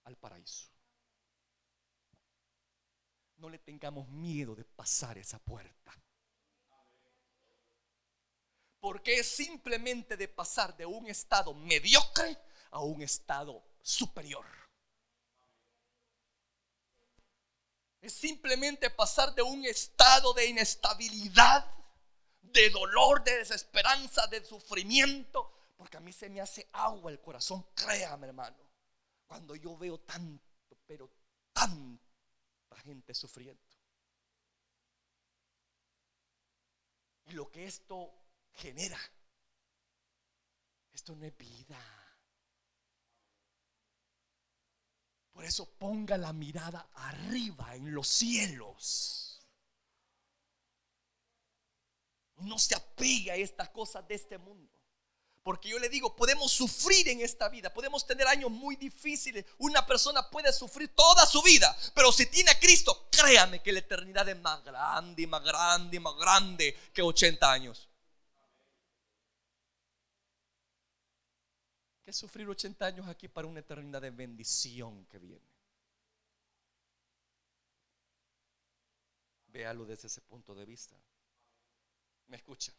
Speaker 2: al paraíso. No le tengamos miedo de pasar esa puerta, porque es simplemente de pasar de un estado mediocre a un estado superior. Es simplemente pasar de un estado de inestabilidad, de dolor, de desesperanza, de sufrimiento. Porque a mí se me hace agua el corazón, créame, hermano, cuando yo veo tanto, pero tanta gente sufriendo. Y lo que esto genera, esto no es vida. Por eso ponga la mirada arriba en los cielos. No se apegue a estas cosas de este mundo. Porque yo le digo, podemos sufrir en esta vida, podemos tener años muy difíciles. Una persona puede sufrir toda su vida, pero si tiene a Cristo, créame que la eternidad es más grande y más grande y más grande que 80 años. ¿Qué sufrir 80 años aquí para una eternidad de bendición que viene? Véalo desde ese punto de vista. ¿Me escucha?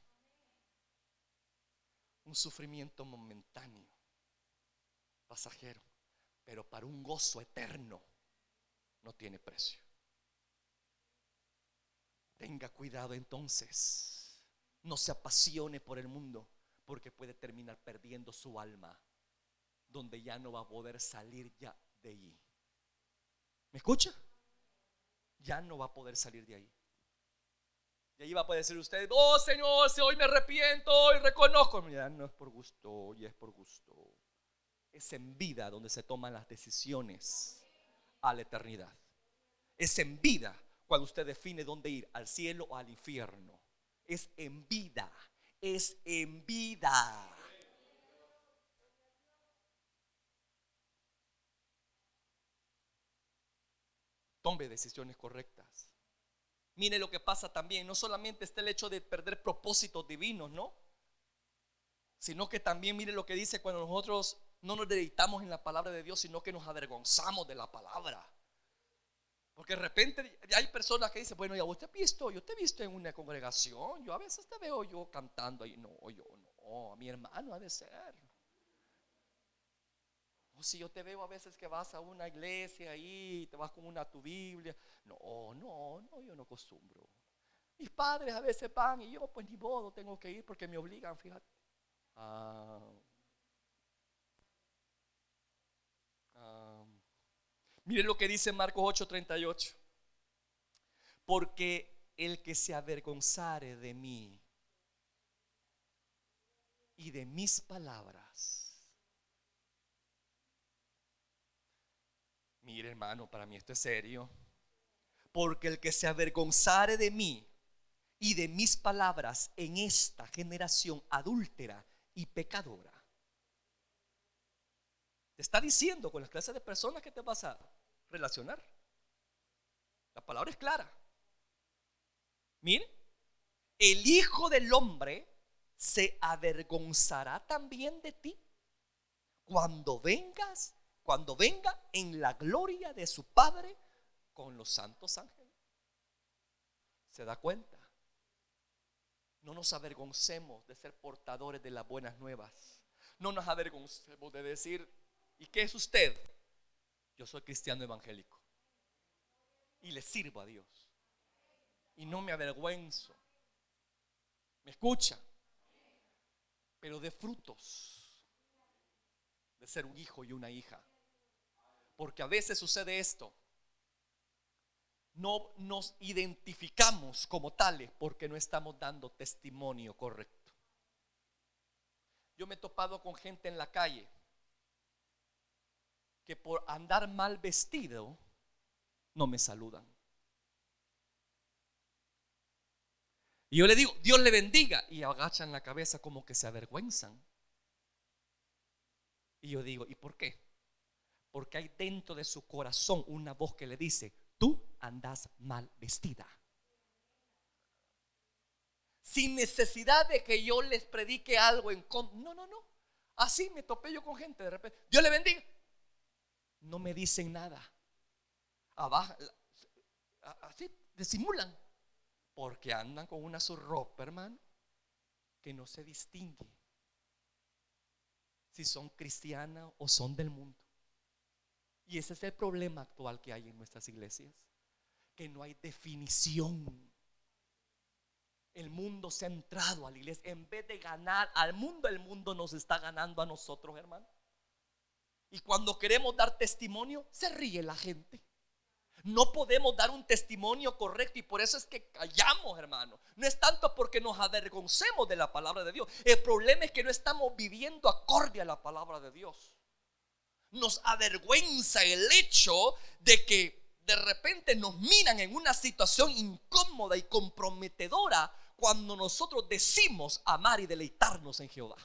Speaker 2: Un sufrimiento momentáneo, pasajero, pero para un gozo eterno no tiene precio. Tenga cuidado entonces. No se apasione por el mundo, porque puede terminar perdiendo su alma, donde ya no va a poder salir ya de allí. ¿Me escucha? Ya no va a poder salir de ahí. Y ahí va a poder decir usted: oh Señor, si hoy me arrepiento y reconozco. Ya no es por gusto, ya es por gusto. Es en vida donde se toman las decisiones a la eternidad. Es en vida cuando usted define dónde ir, al cielo o al infierno. Es en vida. es en vida. Tome decisiones correctas. Mire lo que pasa también. No solamente está el hecho de perder propósitos divinos, ¿no? Sino que también mire lo que dice cuando nosotros no nos deleitamos en la palabra de Dios, sino que nos avergonzamos de la palabra. Porque de repente hay personas que dicen, bueno, ya yo te he visto en una congregación, yo a veces te veo yo cantando ahí. No, yo no, mi hermano ha de ser. O si yo te veo a veces que vas a una iglesia ahí, te vas con tu Biblia. No, yo no acostumbro. Mis padres a veces van y yo pues ni modo tengo que ir porque me obligan, fíjate. Miren lo que dice Marcos 8:38. Porque el que se avergonzare de mí y de mis palabras. Mire, hermano, para mí esto es serio. Porque el que se avergonzare de mí y de mis palabras en esta generación adúltera y pecadora. Te está diciendo con las clases de personas que te vas a relacionar. La palabra es clara. Mire, el Hijo del Hombre se avergonzará también de ti cuando venga en la gloria de su Padre con los santos ángeles. ¿Se da cuenta? No nos avergoncemos de ser portadores de las buenas nuevas. No nos avergoncemos de decir, ¿y qué es usted? Yo soy cristiano evangélico y le sirvo a Dios y no me avergüenzo. ¿Me escucha? Pero de frutos de ser un hijo y una hija. Porque a veces sucede esto. No nos identificamos como tales porque no estamos dando testimonio correcto. Yo me he topado con gente en la calle que por andar mal vestido no me saludan. Y yo le digo, Dios le bendiga, y agachan la cabeza como que se avergüenzan. Y yo digo, ¿y por qué? Porque hay dentro de su corazón una voz que le dice, tú andas mal vestida. Sin necesidad de que yo les predique algo en contra. No. Así me topé yo con gente de repente. Dios le bendiga. No me dicen nada. Abajo, así disimulan. Porque andan con una su ropa, hermano, que no se distingue si son cristianas o son del mundo. Y ese es el problema actual que hay en nuestras iglesias, que no hay definición. El mundo se ha entrado a la iglesia. En vez de ganar al mundo, el mundo nos está ganando a nosotros, hermano. Y cuando queremos dar testimonio, se ríe la gente. No podemos dar un testimonio correcto y por eso es que callamos, hermano. No es tanto porque nos avergoncemos de la palabra de Dios. El problema es que no estamos viviendo acorde a la palabra de Dios. Nos avergüenza el hecho de que de repente nos miran en una situación incómoda y comprometedora cuando nosotros decimos amar y deleitarnos en Jehová.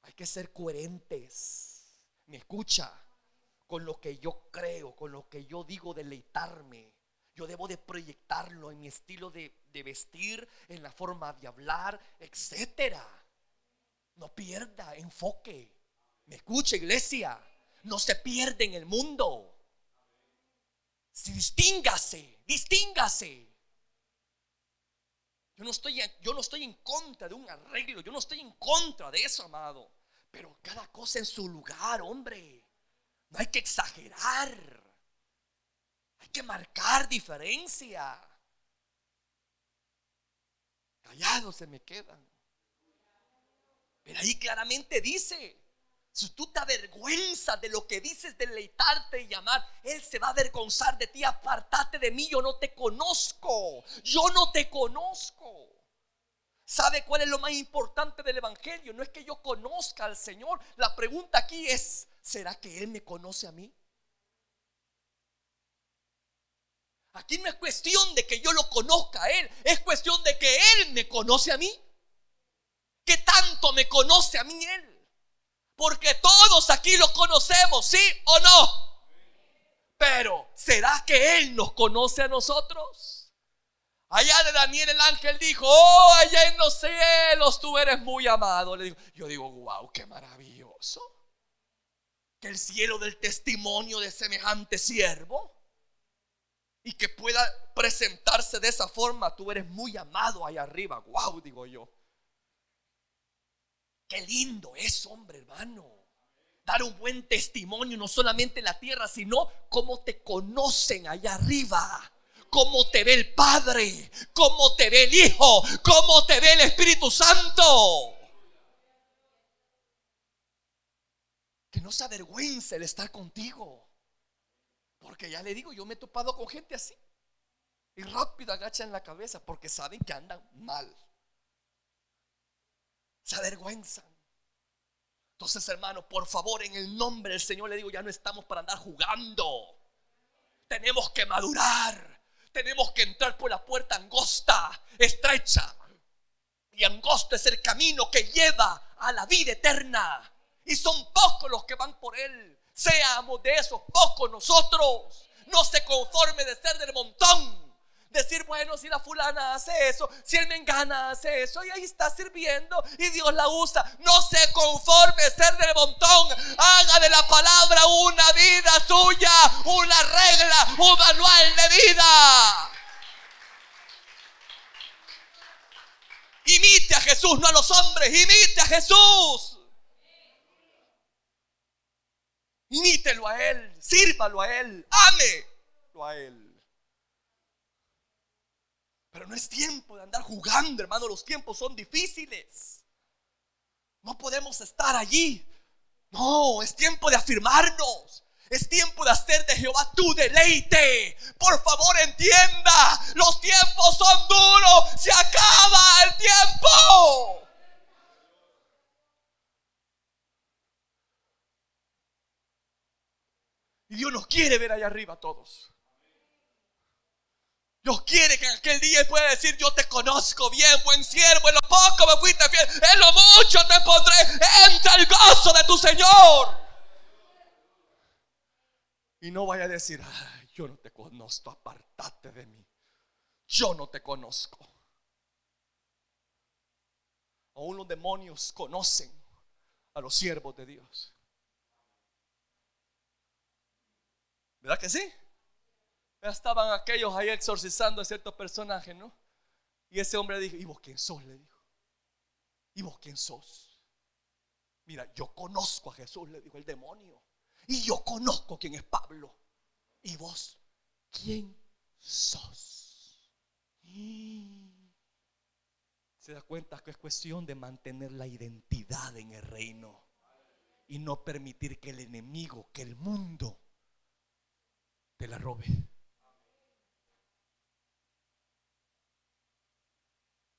Speaker 2: Hay que ser coherentes. ¿Me escucha? Con lo que yo creo, con lo que yo digo deleitarme. Yo debo de proyectarlo en mi estilo de vestir, en la forma de hablar, etcétera. No pierda enfoque. ¿Me escucha, iglesia? No se pierde en el mundo. Distíngase. Yo no estoy en contra de un arreglo. Yo no estoy en contra de eso, amado. Pero cada cosa en su lugar, hombre. No hay que exagerar. Hay que marcar diferencia. Callados se me quedan. Pero ahí claramente dice, si tú te avergüenzas de lo que dices, deleitarte y llamar, Él se va a avergonzar de ti. Apártate de mí, yo no te conozco. ¿Sabe cuál es lo más importante del evangelio? No es que yo conozca al Señor. La pregunta aquí es, ¿será que Él me conoce a mí? Aquí no es cuestión de que yo lo conozca a Él, es cuestión de que Él me conoce a mí. ¿Qué tanto me conoce a mí Él? Porque todos aquí lo conocemos, ¿sí o no? Pero ¿será que Él nos conoce a nosotros? Allá de Daniel el ángel dijo: oh, allá en los cielos tú eres muy amado. Yo digo, wow, qué maravilloso que el cielo del testimonio de semejante siervo, y que pueda presentarse de esa forma. Tú eres muy amado allá arriba. Wow, digo yo. Qué lindo es, hombre, hermano, dar un buen testimonio, no solamente en la tierra, sino cómo te conocen allá arriba, cómo te ve el Padre, cómo te ve el Hijo, cómo te ve el Espíritu Santo. Que no se avergüence el estar contigo. Porque ya le digo, yo me he topado con gente así, y rápido agachan la cabeza porque saben que andan mal. Se avergüenzan. Entonces, hermano, por favor, en el nombre del Señor le digo, ya no estamos para andar jugando. Tenemos que madurar. Tenemos que entrar por la puerta angosta, estrecha. Y angosto es el camino que lleva a la vida eterna. Y son pocos los que van por él. Seamos de esos pocos nosotros. No se conforme de ser del montón. Decir, bueno, si la fulana hace eso, si el mengana hace eso, y ahí está sirviendo y Dios la usa. No se conforme ser del montón. Haga de la palabra una vida suya, una regla, un manual de vida. Imite a Jesús, no a los hombres. Imite a Jesús. Imítelo a Él, sírvalo a Él, ámelo a Él. Pero no es tiempo de andar jugando, hermano. Los tiempos son difíciles. No podemos estar allí. No, es tiempo de afirmarnos. Es tiempo de hacer de Jehová tu deleite. Por favor, entienda, los tiempos son duros. Se acaba el tiempo. Y Dios nos quiere ver allá arriba a todos. Dios quiere que en aquel día pueda decir: yo te conozco bien, buen siervo, en lo poco me fuiste fiel, en lo mucho te pondré, entra el gozo de tu Señor. Y no vaya a decir: ay, yo no te conozco, apártate de mí, yo no te conozco. Aún los demonios conocen a los siervos de Dios. ¿Verdad que sí? Ya estaban aquellos ahí exorcizando a ciertos personajes, ¿no? Y ese hombre dijo: ¿y vos quién sos? Le dijo. ¿Y vos quién sos? Mira, yo conozco a Jesús, le dijo el demonio. Y yo conozco quién es Pablo. ¿Y vos quién sos? Se da cuenta que es cuestión de mantener la identidad en el reino y no permitir que el enemigo, que el mundo te la robe.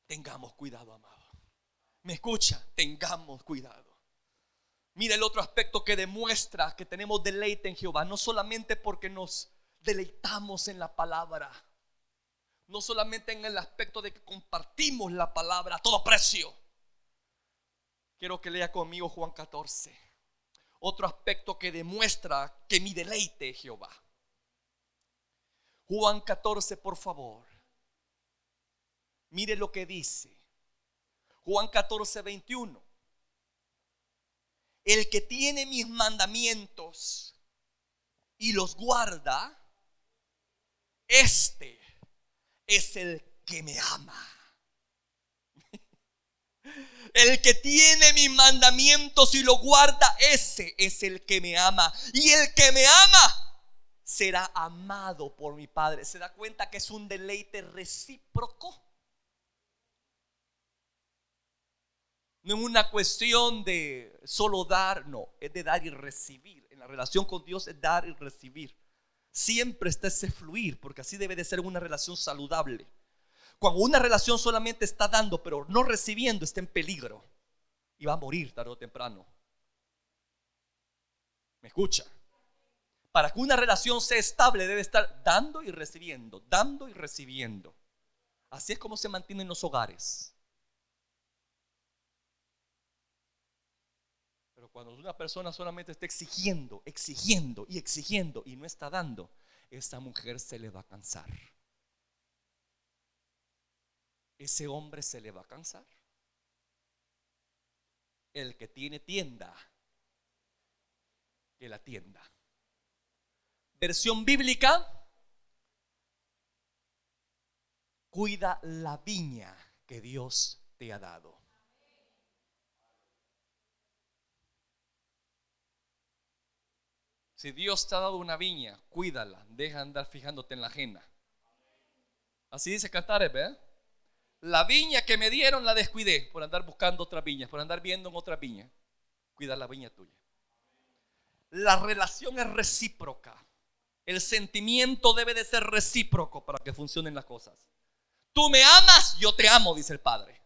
Speaker 2: Tengamos cuidado, amado. ¿Me escucha? Tengamos cuidado. Mira el otro aspecto que demuestra que tenemos deleite en Jehová. No solamente porque nos deleitamos en la palabra, no solamente en el aspecto de que compartimos la palabra a todo precio. Quiero que lea conmigo Juan 14. Otro aspecto que demuestra que mi deleite es Jehová. Juan 14, por favor. Mire lo que dice Juan 14, 21. El que tiene mis mandamientos y los guarda, este es el que me ama. El que tiene mis mandamientos y los guarda, ese es el que me ama. Y el que me ama será amado por mi Padre. ¿Se da cuenta que es un deleite recíproco? No es una cuestión de solo dar, no, es de dar y recibir. En la relación con Dios es dar y recibir. Siempre está ese fluir, porque así debe de ser una relación saludable. Cuando una relación solamente está dando pero no recibiendo, está en peligro y va a morir tarde o temprano. ¿Me escucha? Para que una relación sea estable debe estar dando y recibiendo, dando y recibiendo. Así es como se mantienen los hogares. Pero cuando una persona solamente está exigiendo, exigiendo y exigiendo y no está dando, esa mujer se le va a cansar. Ese hombre se le va a cansar. El que tiene tienda, que la tienda. Versión bíblica: cuida la viña que Dios te ha dado. Si Dios te ha dado una viña, cuídala, deja de andar fijándote en la ajena. Así dice Cantares, ¿verdad? La viña que me dieron la descuidé por andar buscando otras viñas, por andar viendo en otras viñas. Cuida la viña tuya. La relación es recíproca. El sentimiento debe de ser recíproco para que funcionen las cosas. Tú me amas, yo te amo, dice el Padre.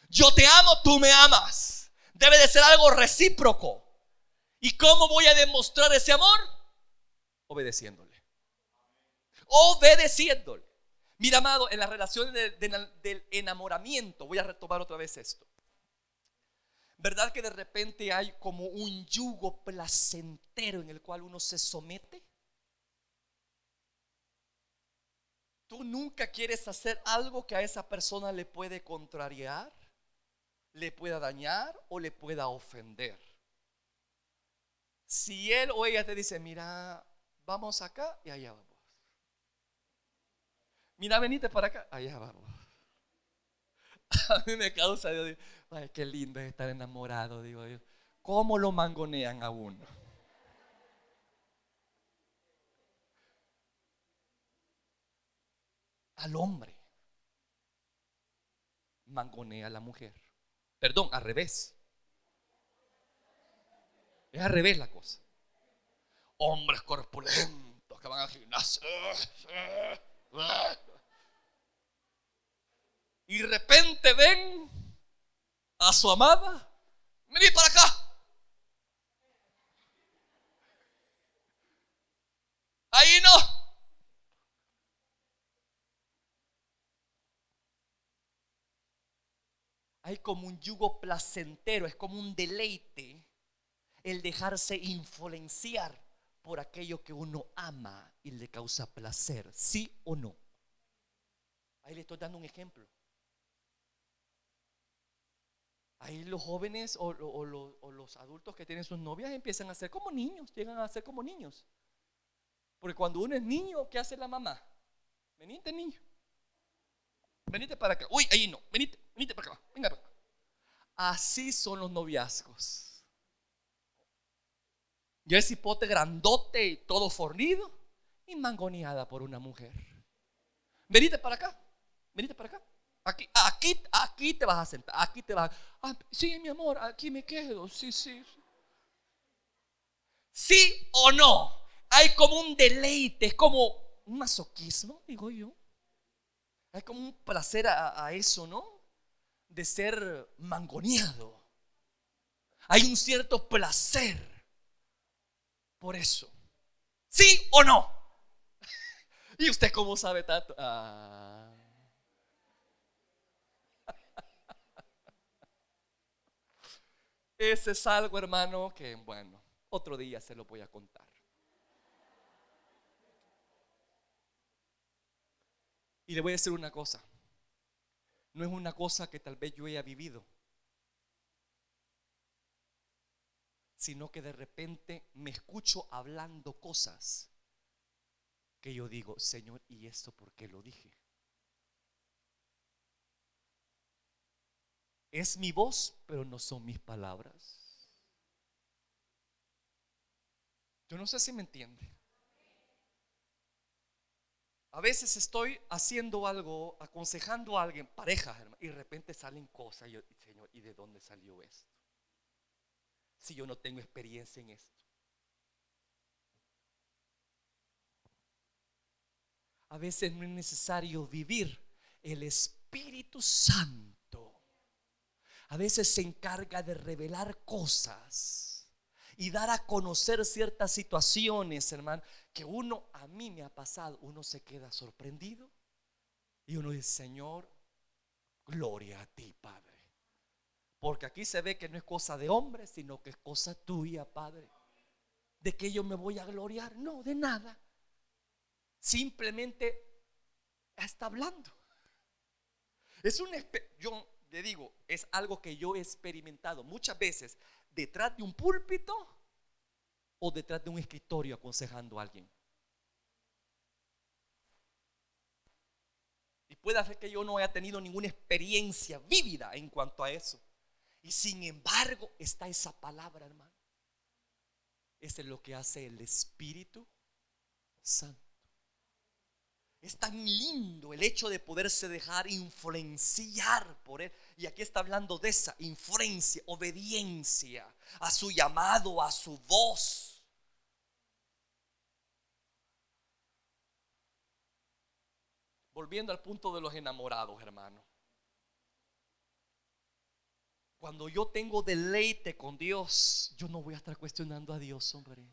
Speaker 2: Yo te amo, tú me amas. Debe de ser algo recíproco. ¿Y cómo voy a demostrar ese amor? Obedeciéndole. Obedeciéndole. Mira, amado, en las relaciones del enamoramiento, voy a retomar otra vez esto. ¿Verdad que de repente hay como un yugo placentero en el cual uno se somete? Tú nunca quieres hacer algo que a esa persona le puede contrariar, le pueda dañar o le pueda ofender. Si él o ella te dice, mira, vamos acá y allá vamos. Mira, venite para acá, allá vamos. A mí me causa, yo digo, ay, qué lindo es estar enamorado, digo yo. ¿Cómo lo mangonean a uno? Al hombre mangonea a la mujer. Perdón, al revés. Es al revés la cosa. Hombres corpulentos que van al gimnasio y de repente ven a su amada. Vení para acá. Ahí no. Hay como un yugo placentero, es como un deleite el dejarse influenciar por aquello que uno ama y le causa placer, ¿sí o no? Ahí le estoy dando un ejemplo. Ahí los jóvenes o los adultos que tienen sus novias empiezan a ser como niños, llegan a ser como niños. Porque cuando uno es niño, ¿qué hace la mamá? Venite, niño. Venite para acá. Uy, ahí no. Venite para acá. Venga para acá. Así son los noviazgos. Y el cipote grandote y todo fornido y mangoneada por una mujer. Venite para acá. Venite para acá. Aquí te vas a sentar. Aquí te vas a... sí, mi amor, aquí me quedo. Sí. ¿Sí o no? Hay como un deleite, es como un masoquismo, digo yo. Hay como un placer a eso, ¿no? De ser mangoneado. Hay un cierto placer por eso. ¿Sí o no? ¿Y usted cómo sabe tanto? Ese es algo, hermano, que bueno, otro día se lo voy a contar. Y le voy a decir una cosa. No es una cosa que tal vez yo haya vivido, sino que de repente me escucho hablando cosas que yo digo, Señor, ¿y esto por qué lo dije? Es mi voz, pero no son mis palabras. Yo no sé si me entiende. A veces estoy haciendo algo, aconsejando a alguien, parejas, hermano, y de repente salen cosas. Y yo, Señor, ¿y de dónde salió esto? Si yo no tengo experiencia en esto. A veces no es necesario vivir. El Espíritu Santo a veces se encarga de revelar cosas y dar a conocer ciertas situaciones, hermano, que a mí me ha pasado, uno se queda sorprendido y uno dice: Señor, gloria a ti, Padre. Porque aquí se ve que no es cosa de hombre, sino que es cosa tuya, Padre. ¿De qué yo me voy a gloriar? No, de nada. Simplemente está hablando. Yo le digo, es algo que yo he experimentado muchas veces detrás de un púlpito o detrás de un escritorio aconsejando a alguien. Y puede ser que yo no haya tenido ninguna experiencia vívida en cuanto a eso. Y sin embargo está esa palabra, hermano. Eso es lo que hace el Espíritu Santo. Es tan lindo el hecho de poderse dejar influenciar por Él. Y aquí está hablando de esa influencia, obediencia a su llamado, a su voz. Volviendo al punto de los enamorados, hermano. Cuando yo tengo deleite con Dios, yo no voy a estar cuestionando a Dios, hombre.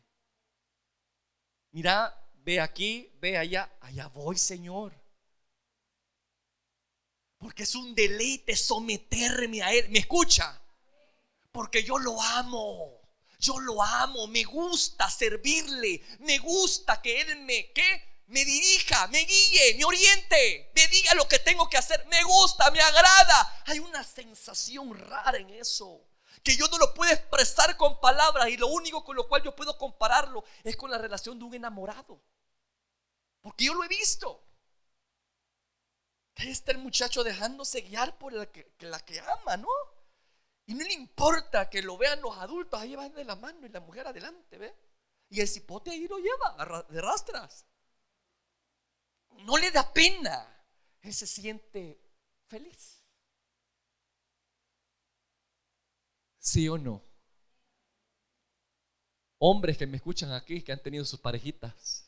Speaker 2: Mira, ve aquí, ve allá. Allá voy, Señor. Porque es un deleite someterme a Él. ¿Me escucha? Porque yo lo amo. Yo lo amo. Me gusta servirle. Me gusta que Él me dirija, me guíe, me oriente, me diga lo que tengo que hacer. Me gusta, me agrada. Hay una sensación rara en eso, que yo no lo puedo expresar con palabras. Y lo único con lo cual yo puedo compararlo es con la relación de un enamorado. Porque yo lo he visto. Ahí está el muchacho dejándose guiar por la que ama, ¿no? Y no le importa que lo vean los adultos. Ahí van de la mano y la mujer adelante, ¿ve? Y el cipote ahí lo lleva de rastras. No le da pena. Él se siente feliz. ¿Sí o no? Hombres que me escuchan aquí, que han tenido sus parejitas,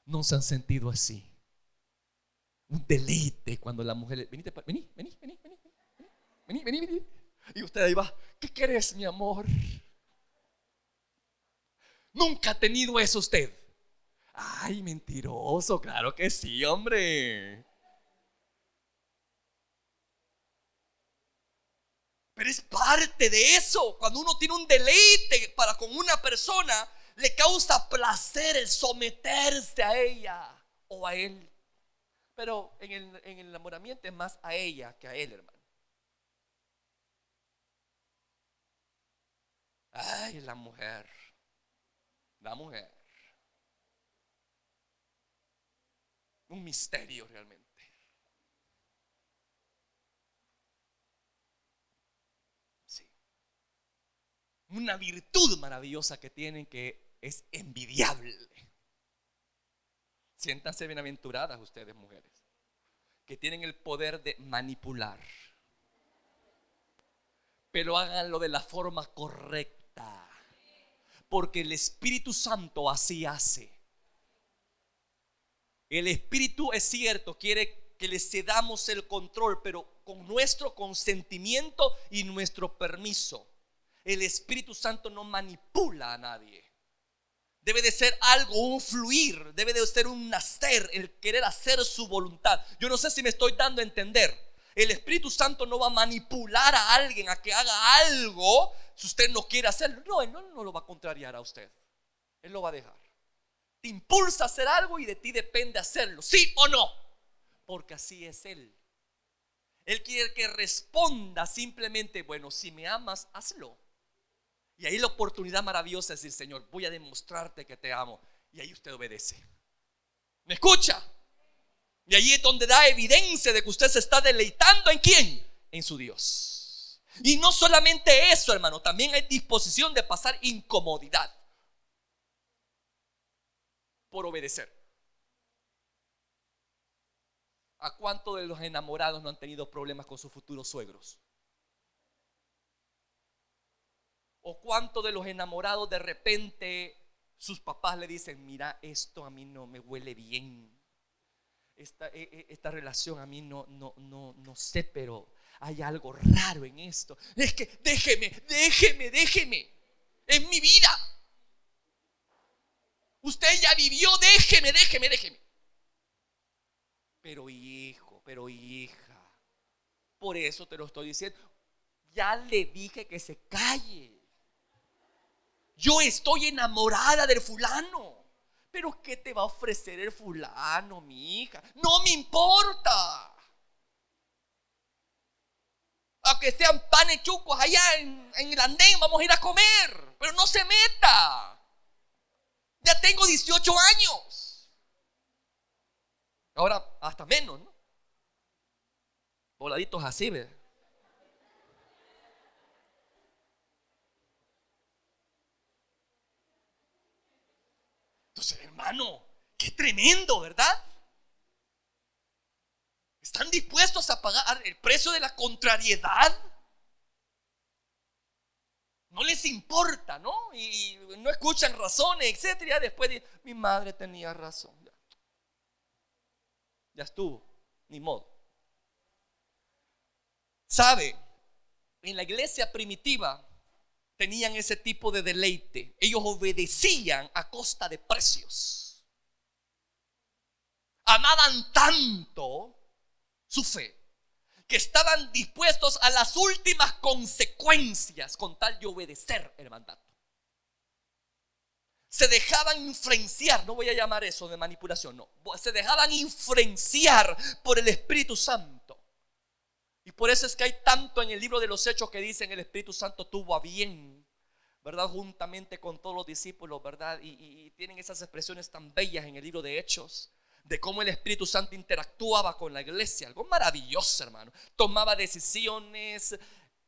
Speaker 2: no se han sentido así. Un deleite cuando la mujer vení. Y usted ahí va: ¿qué querés, mi amor? ¿Nunca ha tenido eso usted? Ay, mentiroso, claro que sí, hombre. Pero es parte de eso. Cuando uno tiene un deleite para con una persona, le causa placer el someterse a ella o a él. Pero en el enamoramiento es más a ella que a él, hermano. Ay, la mujer. Un misterio realmente. Sí. Una virtud maravillosa que tienen, que es envidiable. Siéntanse bienaventuradas ustedes, mujeres, que tienen el poder de manipular. Pero háganlo de la forma correcta, porque el Espíritu Santo así hace. El Espíritu, es cierto, quiere que le cedamos el control, pero con nuestro consentimiento y nuestro permiso. El Espíritu Santo no manipula a nadie. Debe de ser algo, un fluir, debe de ser un nacer, el querer hacer su voluntad. Yo no sé si me estoy dando a entender. El Espíritu Santo no va a manipular a alguien a que haga algo si usted no quiere hacerlo. No, Él no lo va a contrariar a usted. Él lo va a dejar. Te impulsa a hacer algo y de ti depende hacerlo, sí o no, porque así es Él. Él quiere que responda simplemente: bueno, si me amas, hazlo. Y ahí la oportunidad maravillosa es decir: Señor, voy a demostrarte que te amo. Y ahí usted obedece. ¿Me escucha? Y ahí es donde da evidencia de que usted se está deleitando. ¿En quién? En su Dios. Y no solamente eso, hermano, también hay disposición de pasar incomodidad por obedecer. ¿A cuántos de los enamorados no han tenido problemas con sus futuros suegros? ¿O cuántos de los enamorados de repente sus papás le dicen: mira, esto a mí no me huele bien, esta relación a mí no sé, pero hay algo raro en esto? Es que déjeme. Es mi vida. Usted ya vivió, déjeme. Pero hijo, pero hija, por eso te lo estoy diciendo. Ya le dije que se calle. Yo estoy enamorada del fulano. Pero ¿qué te va a ofrecer el fulano, mi hija? No me importa. Aunque sean panes chucos allá en el andén, vamos a ir a comer. Pero no se meta. Ya tengo 18 años. Ahora hasta menos, ¿no? Voladitos así, ¿ves? Entonces, hermano, qué tremendo, ¿verdad? ¿Están dispuestos a pagar el precio de la contrariedad? No les importa, ¿no? Y no escuchan razones, etcétera. Después de, mi madre tenía razón. Ya estuvo, ni modo. ¿Sabe? En la iglesia primitiva tenían ese tipo de deleite. Ellos obedecían a costa de precios. Amaban tanto su fe que estaban dispuestos a las últimas consecuencias con tal de obedecer el mandato. Se dejaban influenciar, no voy a llamar eso de manipulación, no. Se dejaban influenciar por el Espíritu Santo. Y por eso es que hay tanto en el libro de los Hechos que dicen el Espíritu Santo tuvo a bien, ¿verdad? Juntamente con todos los discípulos, ¿verdad? Y tienen esas expresiones tan bellas en el libro de Hechos, de cómo el Espíritu Santo interactuaba con la iglesia. Algo maravilloso, hermano. Tomaba decisiones,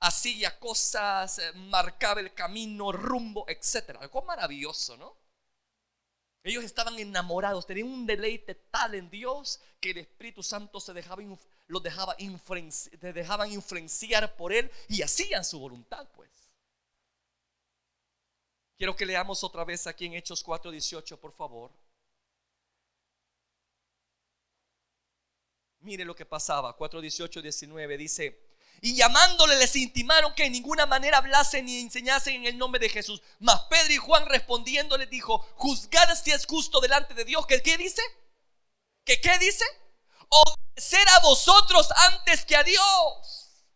Speaker 2: hacía cosas, marcaba el camino, rumbo, etcétera. Algo maravilloso, ¿no? Ellos estaban enamorados, tenían un deleite tal en Dios que el Espíritu Santo los dejaban influenciar por él y hacían su voluntad, pues. Quiero que leamos otra vez aquí en Hechos 4:18, por favor. Mire lo que pasaba, 4:18-19 dice: y llamándole les intimaron que en ninguna manera hablasen ni enseñasen en el nombre de Jesús. Mas Pedro y Juan respondiendo les dijo: juzgad si es justo delante de Dios. ¿Qué dice? ¿Qué dice? Obedecer a vosotros antes que a Dios.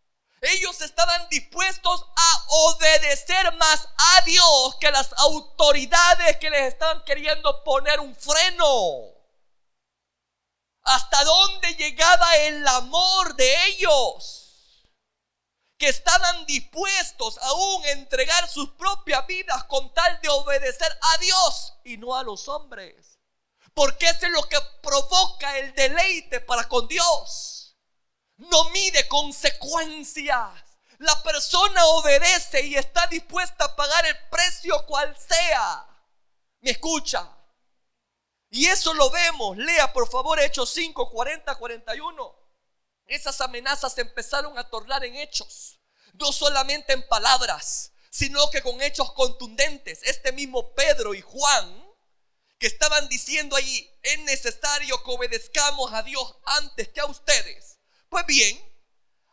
Speaker 2: Ellos estaban dispuestos a obedecer más a Dios que a las autoridades que les estaban queriendo poner un freno. ¿Hasta dónde llegaba el amor de ellos? Que estaban dispuestos aún a entregar sus propias vidas con tal de obedecer a Dios y no a los hombres. Porque eso es lo que provoca el deleite para con Dios. No mide consecuencias. La persona obedece y está dispuesta a pagar el precio cual sea. ¿Me escucha? Y eso lo vemos. Lea por favor Hechos 5, 40-41. Esas amenazas empezaron a tornar en hechos. No solamente en palabras, sino que con hechos contundentes. Este mismo Pedro y Juan, que estaban diciendo allí: es necesario que obedezcamos a Dios antes que a ustedes. Pues bien,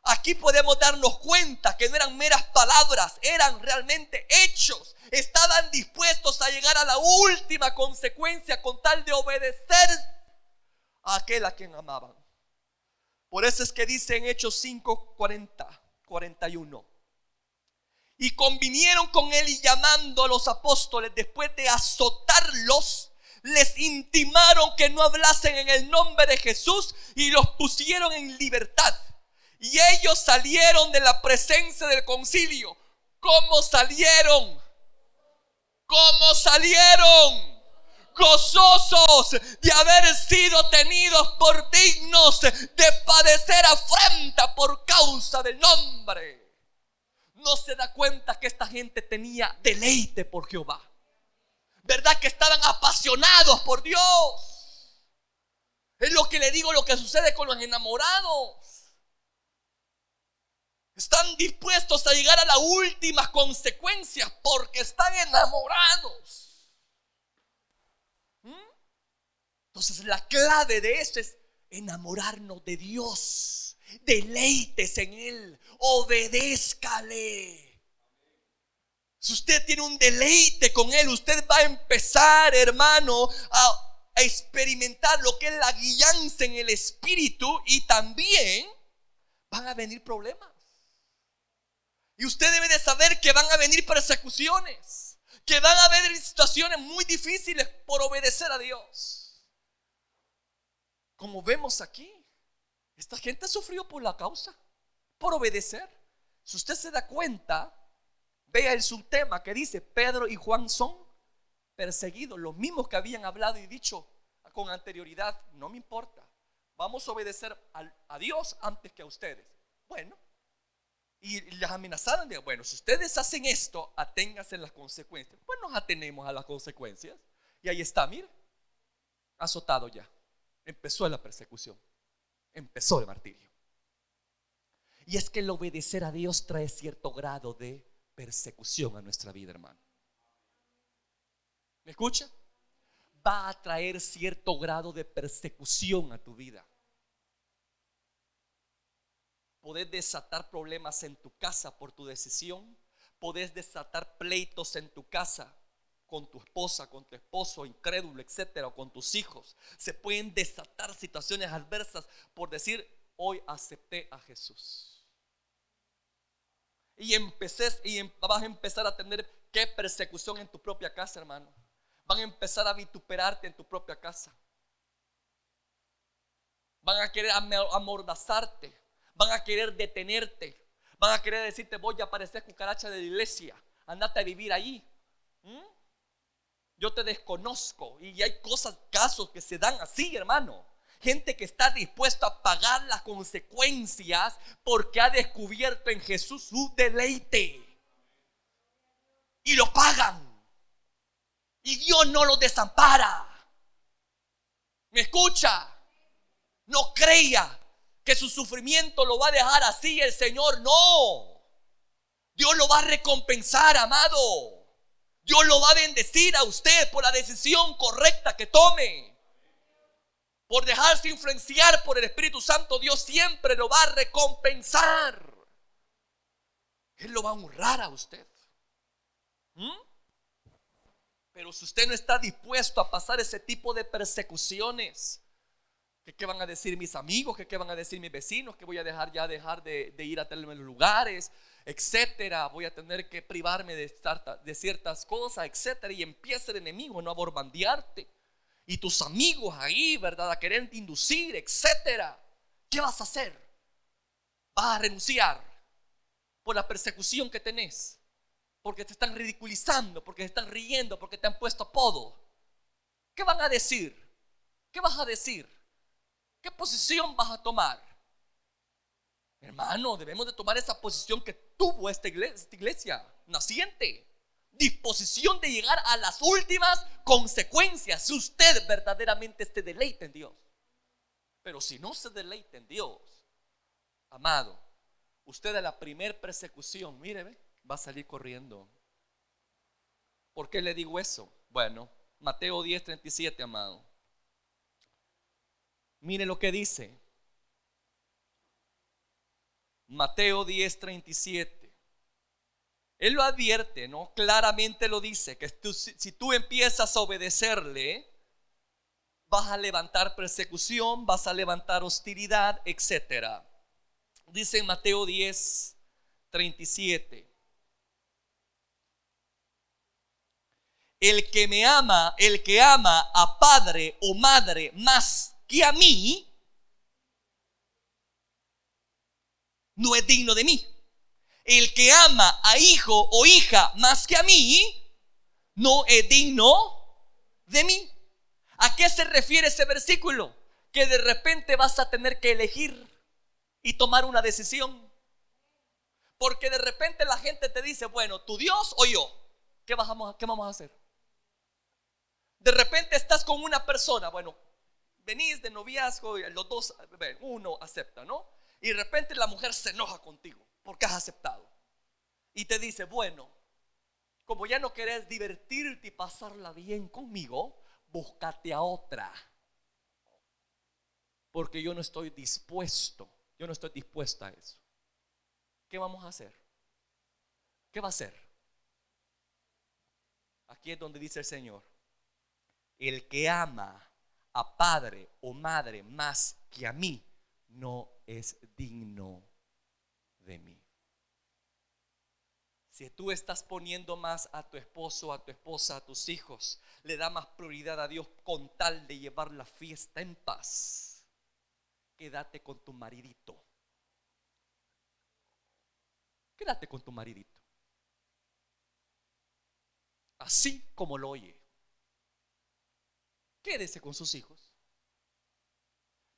Speaker 2: aquí podemos darnos cuenta que no eran meras palabras, eran realmente hechos. Estaban dispuestos a llegar a la última consecuencia con tal de obedecer a aquel a quien amaban. Por eso es que dice en Hechos 5, 41. Y convinieron con él y llamando a los apóstoles, después de azotarlos, les intimaron que no hablasen en el nombre de Jesús y los pusieron en libertad. Y ellos salieron de la presencia del concilio. ¿Cómo salieron? ¿Cómo salieron? Gozosos de haber sido tenidos por dignos de padecer afrenta por causa del nombre. No se da cuenta que esta gente tenía deleite por Jehová. ¿Verdad que estaban apasionados por Dios? Es lo que le digo, lo que sucede con los enamorados. Están dispuestos a llegar a las últimas consecuencias porque están enamorados. Entonces la clave de esto es enamorarnos de Dios. Deleites en Él, obedézcale. Si usted tiene un deleite con Él, usted va a empezar, hermano, a experimentar lo que es la guianza en el Espíritu, y también van a venir problemas. Y usted debe de saber que van a venir persecuciones, que van a haber situaciones muy difíciles por obedecer a Dios. Como vemos aquí, esta gente sufrió por la causa, por obedecer. Si usted se da cuenta, vea el subtema que dice: Pedro y Juan son perseguidos. Los mismos que habían hablado y dicho con anterioridad: no me importa, vamos a obedecer a Dios antes que a ustedes. Bueno, y les amenazaron de: bueno, si ustedes hacen esto, aténganse a las consecuencias. Pues nos atenemos a las consecuencias. Y ahí está, mire, azotado ya. Empezó la persecución, empezó el martirio. Y es que el obedecer a Dios trae cierto grado de persecución a nuestra vida, hermano. ¿Me escucha? Va a traer cierto grado de persecución a tu vida. Podés desatar problemas en tu casa por tu decisión. Podés desatar pleitos en tu casa con tu esposa, con tu esposo incrédulo, etcétera, o con tus hijos. Se pueden desatar situaciones adversas por decir: hoy acepté a Jesús. Y vas a empezar a tener ¿qué? Persecución en tu propia casa, hermano. Van a empezar a vituperarte en tu propia casa. Van a querer amordazarte. Van a querer detenerte. Van a querer decirte: voy a parecer cucaracha de la iglesia, andate a vivir ahí. Yo te desconozco. Y hay casos que se dan así, hermano. Gente que está dispuesta a pagar las consecuencias porque ha descubierto en Jesús su deleite. Y lo pagan. Y Dios no los desampara. ¿Me escucha? No crea que su sufrimiento lo va a dejar así el Señor. No. Dios lo va a recompensar, amado. Dios lo va a bendecir a usted por la decisión correcta que tome. Por dejarse influenciar por el Espíritu Santo, Dios siempre lo va a recompensar. Él lo va a honrar a usted. Pero si usted no está dispuesto a pasar ese tipo de persecuciones, ¿qué van a decir mis amigos? ¿Qué van a decir mis vecinos? Que voy a dejar de ir a tales lugares, etcétera. Voy a tener que privarme de ciertas cosas, etcétera. Y empieza el enemigo, ¿no?, a borbandearte. Y tus amigos ahí, ¿verdad?, a quererte inducir, etcétera. ¿Qué vas a hacer? ¿Vas a renunciar por la persecución que tenés? Porque te están ridiculizando, porque te están riendo, porque te han puesto apodo. ¿Qué van a decir? ¿Qué vas a decir? ¿Qué posición vas a tomar? Hermano, debemos de tomar esa posición que tuvo esta iglesia naciente. Disposición de llegar a las últimas consecuencias, si usted verdaderamente se deleita en Dios. Pero si no se deleita en Dios, amado, usted a la primer persecución, mire, va a salir corriendo. ¿Por qué le digo eso? Bueno, Mateo 10:37, amado. Mire lo que dice Mateo 10:37. Él lo advierte, ¿no? Claramente lo dice, que si tú empiezas a obedecerle, vas a levantar persecución, vas a levantar hostilidad, etcétera. Dice en Mateo 10:37: el que ama a padre o madre más que a mí, no es digno de mí. El que ama a hijo o hija más que a mí, no es digno de mí. ¿A qué se refiere ese versículo? Que de repente vas a tener que elegir y tomar una decisión. Porque de repente la gente te dice: bueno, ¿tu Dios o yo? ¿Qué vamos a hacer? De repente estás con una persona, bueno, venís de noviazgo y los dos, uno acepta, ¿no? Y de repente la mujer se enoja contigo porque has aceptado. Y te dice: bueno, como ya no querés divertirte y pasarla bien conmigo, búscate a otra. Porque yo no estoy dispuesta a eso. ¿Qué vamos a hacer? ¿Qué va a hacer? Aquí es donde dice el Señor: el que ama a padre o madre más que a mí no es digno de mí. Si tú estás poniendo más a tu esposo, a tu esposa, a tus hijos, le da más prioridad a Dios con tal de llevar la fiesta en paz, quédate con tu maridito. Quédate con tu maridito. Así como lo oye. Quédese con sus hijos.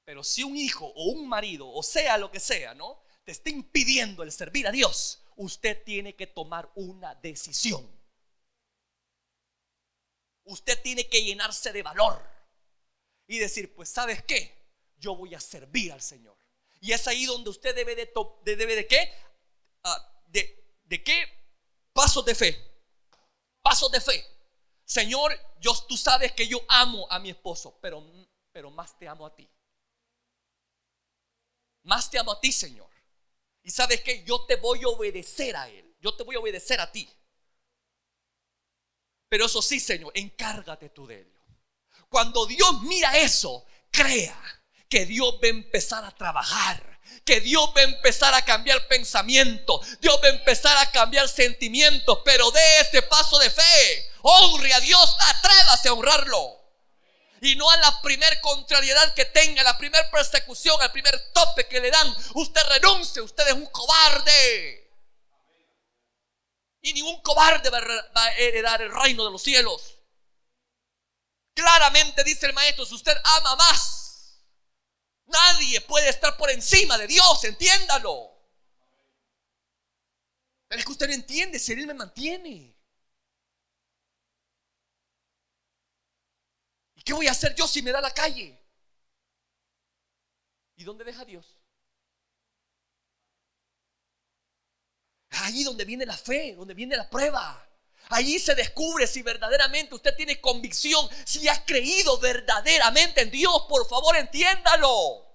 Speaker 2: Pero si un hijo o un marido, o sea lo que sea, ¿no?, te está impidiendo el servir a Dios, usted tiene que tomar una decisión. Usted tiene que llenarse de valor y decir: pues ¿sabes qué? Yo voy a servir al Señor. Y es ahí donde usted debe de ¿qué? ¿De qué? Pasos de fe. Pasos de fe. Señor, tú sabes que yo amo a mi esposo, pero más te amo a ti. Más te amo a ti, Señor. Y sabes que yo te voy a obedecer a Él. Yo te voy a obedecer a ti. Pero eso sí, Señor, encárgate tú de ello. Cuando Dios mira eso, crea que Dios va a empezar a trabajar, que Dios va a empezar a cambiar pensamiento, Dios va a empezar a cambiar sentimientos. Pero dé este paso de fe, honre a Dios, atrévase a honrarlo. Y no a la primer contrariedad que tenga, la primer persecución, al primer tope que le dan, usted renuncie. Usted es un cobarde. Y ningún cobarde va a heredar el reino de los cielos. Claramente dice el maestro: si usted ama más, nadie puede estar por encima de Dios, entiéndalo. Pero es que usted no entiende, si Él me mantiene. ¿Y qué voy a hacer yo si me da la calle? ¿Y dónde deja Dios? Ahí donde viene la fe, donde viene la prueba. Allí se descubre si verdaderamente usted tiene convicción, si ha creído verdaderamente en Dios. Por favor, entiéndalo.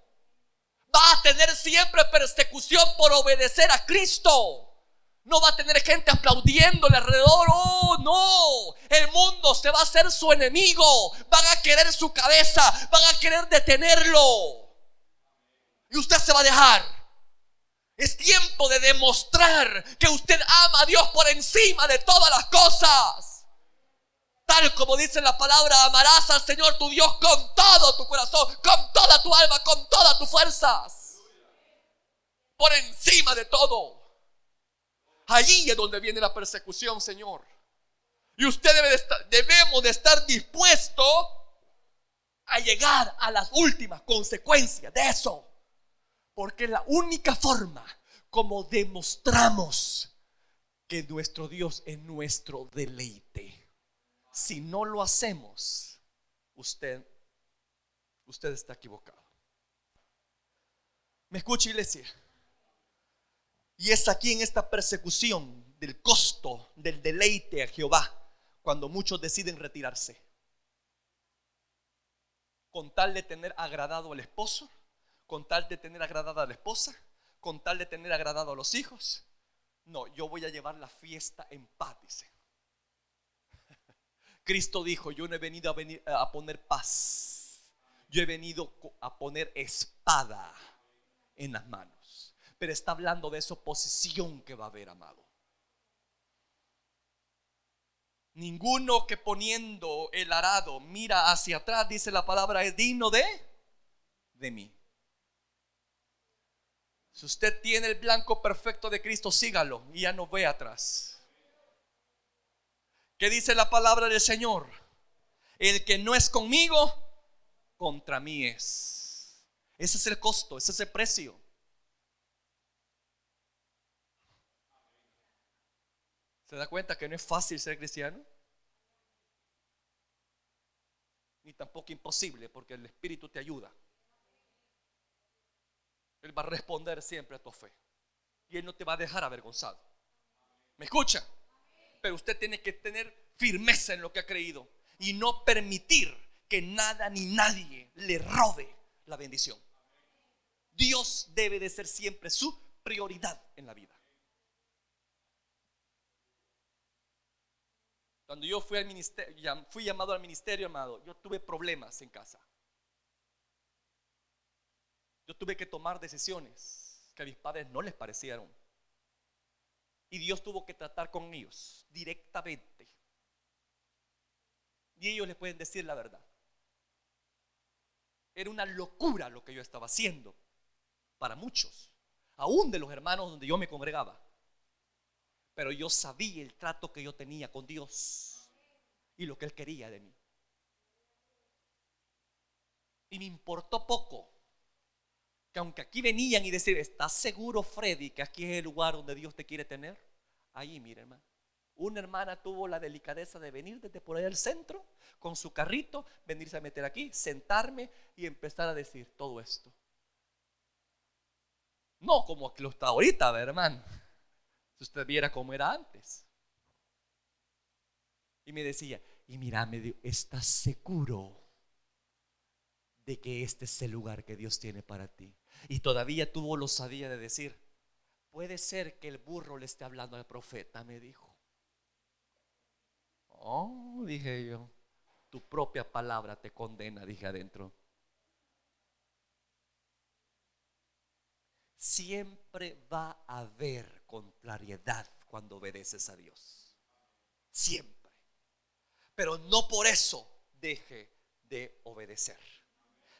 Speaker 2: Va a tener siempre persecución por obedecer a Cristo. No va a tener gente aplaudiéndole alrededor. Oh, no. El mundo se va a hacer su enemigo. Van a querer su cabeza. Van a querer detenerlo. Y usted se va a dejar. Es tiempo de demostrar que usted ama a Dios por encima de todas las cosas. Tal como dice la palabra: amarás al Señor tu Dios con todo tu corazón, con toda tu alma, con todas tus fuerzas. Por encima de todo. Allí es donde viene la persecución, Señor. Y usted debemos de estar dispuesto a llegar a las últimas consecuencias de eso. Porque es la única forma como demostramos que nuestro Dios es nuestro deleite. Si no lo hacemos, usted está equivocado. ¿Me escucha, iglesia? Y es aquí en esta persecución del costo del deleite a Jehová cuando muchos deciden retirarse. Con tal de tener agradado al esposo, con tal de tener agradada a la esposa, con tal de tener agradado a los hijos. No, yo voy a llevar la fiesta en paz, dice. Cristo dijo: yo no he venido a poner paz, yo he venido a poner espada en las manos. Pero está hablando de esa oposición que va a haber, amado. Ninguno que poniendo el arado mira hacia atrás, dice la palabra, es digno de mí. Si usted tiene el blanco perfecto de Cristo, sígalo y ya no ve atrás. ¿Qué dice la palabra del Señor? El que no es conmigo, contra mí es. Ese es el costo, ese es el precio. ¿Se da cuenta que no es fácil ser cristiano? Ni tampoco imposible, porque el Espíritu te ayuda. Él va a responder siempre a tu fe. Y Él no te va a dejar avergonzado. ¿Me escucha? Pero usted tiene que tener firmeza en lo que ha creído y no permitir que nada ni nadie le robe la bendición. Dios debe de ser siempre su prioridad en la vida. Cuando yo fui al ministerio, fui llamado al ministerio, amado, yo tuve problemas en casa. Yo tuve que tomar decisiones que a mis padres no les parecieron. Y Dios tuvo que tratar con ellos directamente. Y ellos les pueden decir la verdad. Era una locura lo que yo estaba haciendo para muchos, aún de los hermanos donde yo me congregaba. Pero yo sabía el trato que yo tenía con Dios y lo que Él quería de mí. Y me importó poco que aunque aquí venían y decían: ¿estás seguro, Freddy, que aquí es el lugar donde Dios te quiere tener? Ahí, mire, hermano, una hermana tuvo la delicadeza de venir desde por ahí al centro con su carrito, venirse a meter aquí, sentarme y empezar a decir todo esto. No como que lo está ahorita, hermano. Si usted viera cómo era antes. Y me decía: y mira, me dijo, ¿estás seguro de que este es el lugar que Dios tiene para ti? Y todavía tuvo la osadía de decir: puede ser que el burro le esté hablando al profeta, me dijo. Oh, dije yo, tu propia palabra te condena, dije adentro. Siempre va a haber contrariedad cuando obedeces a Dios. Siempre. Pero no por eso deje de obedecer.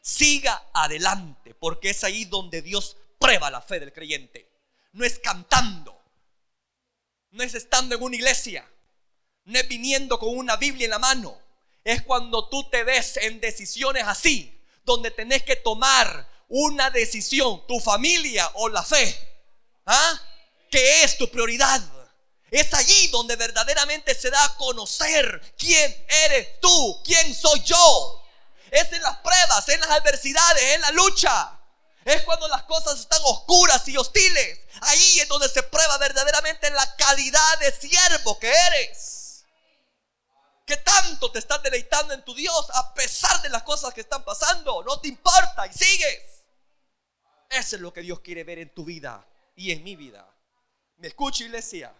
Speaker 2: Siga adelante, porque es ahí donde Dios prueba la fe del creyente. No es cantando, no es estando en una iglesia, no es viniendo con una Biblia en la mano. Es cuando tú te ves en decisiones así, donde tenés que tomar una decisión, tu familia o la fe. ¿Qué es tu prioridad? Es allí donde verdaderamente se da a conocer quién eres tú, quién soy yo. Es en las pruebas, en las adversidades, en la lucha. Es cuando las cosas están oscuras y hostiles. Ahí es donde se prueba verdaderamente la calidad de siervo que eres. ¿Qué tanto te estás deleitando en tu Dios a pesar de las cosas que están pasando? No te importa y sigues. Eso es lo que Dios quiere ver en tu vida y en mi vida. ¿Me escucha, iglesia?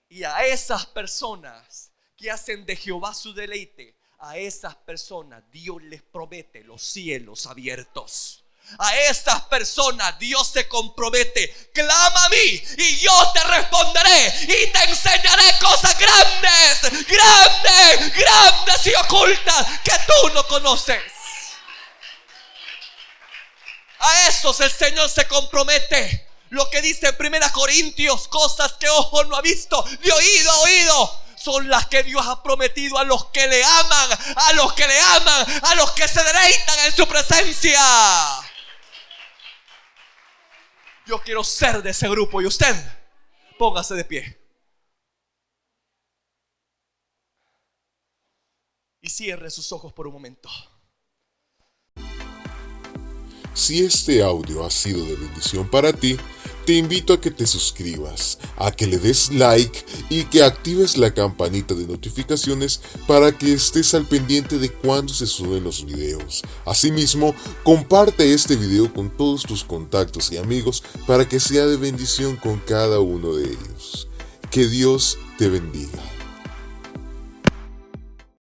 Speaker 2: Y a esas personas que hacen de Jehová su deleite, a esas personas Dios les promete los cielos abiertos. A estas personas Dios se compromete: clama a mí y yo te responderé y te enseñaré cosas grandes, grandes, grandes y ocultas que tú no conoces. A esos el Señor se compromete. Lo que dice en 1 Corintios: cosas que ojo no ha visto, de oído a oído, son las que Dios ha prometido a los que le aman, a los que le aman, a los que se deleitan en su presencia. Yo quiero ser de ese grupo. Y usted, póngase de pie y cierre sus ojos por un momento.
Speaker 1: Si este audio ha sido de bendición para ti, te invito a que te suscribas, a que le des like y que actives la campanita de notificaciones para que estés al pendiente de cuando se suben los videos. Asimismo, comparte este video con todos tus contactos y amigos para que sea de bendición con cada uno de ellos. Que Dios te bendiga.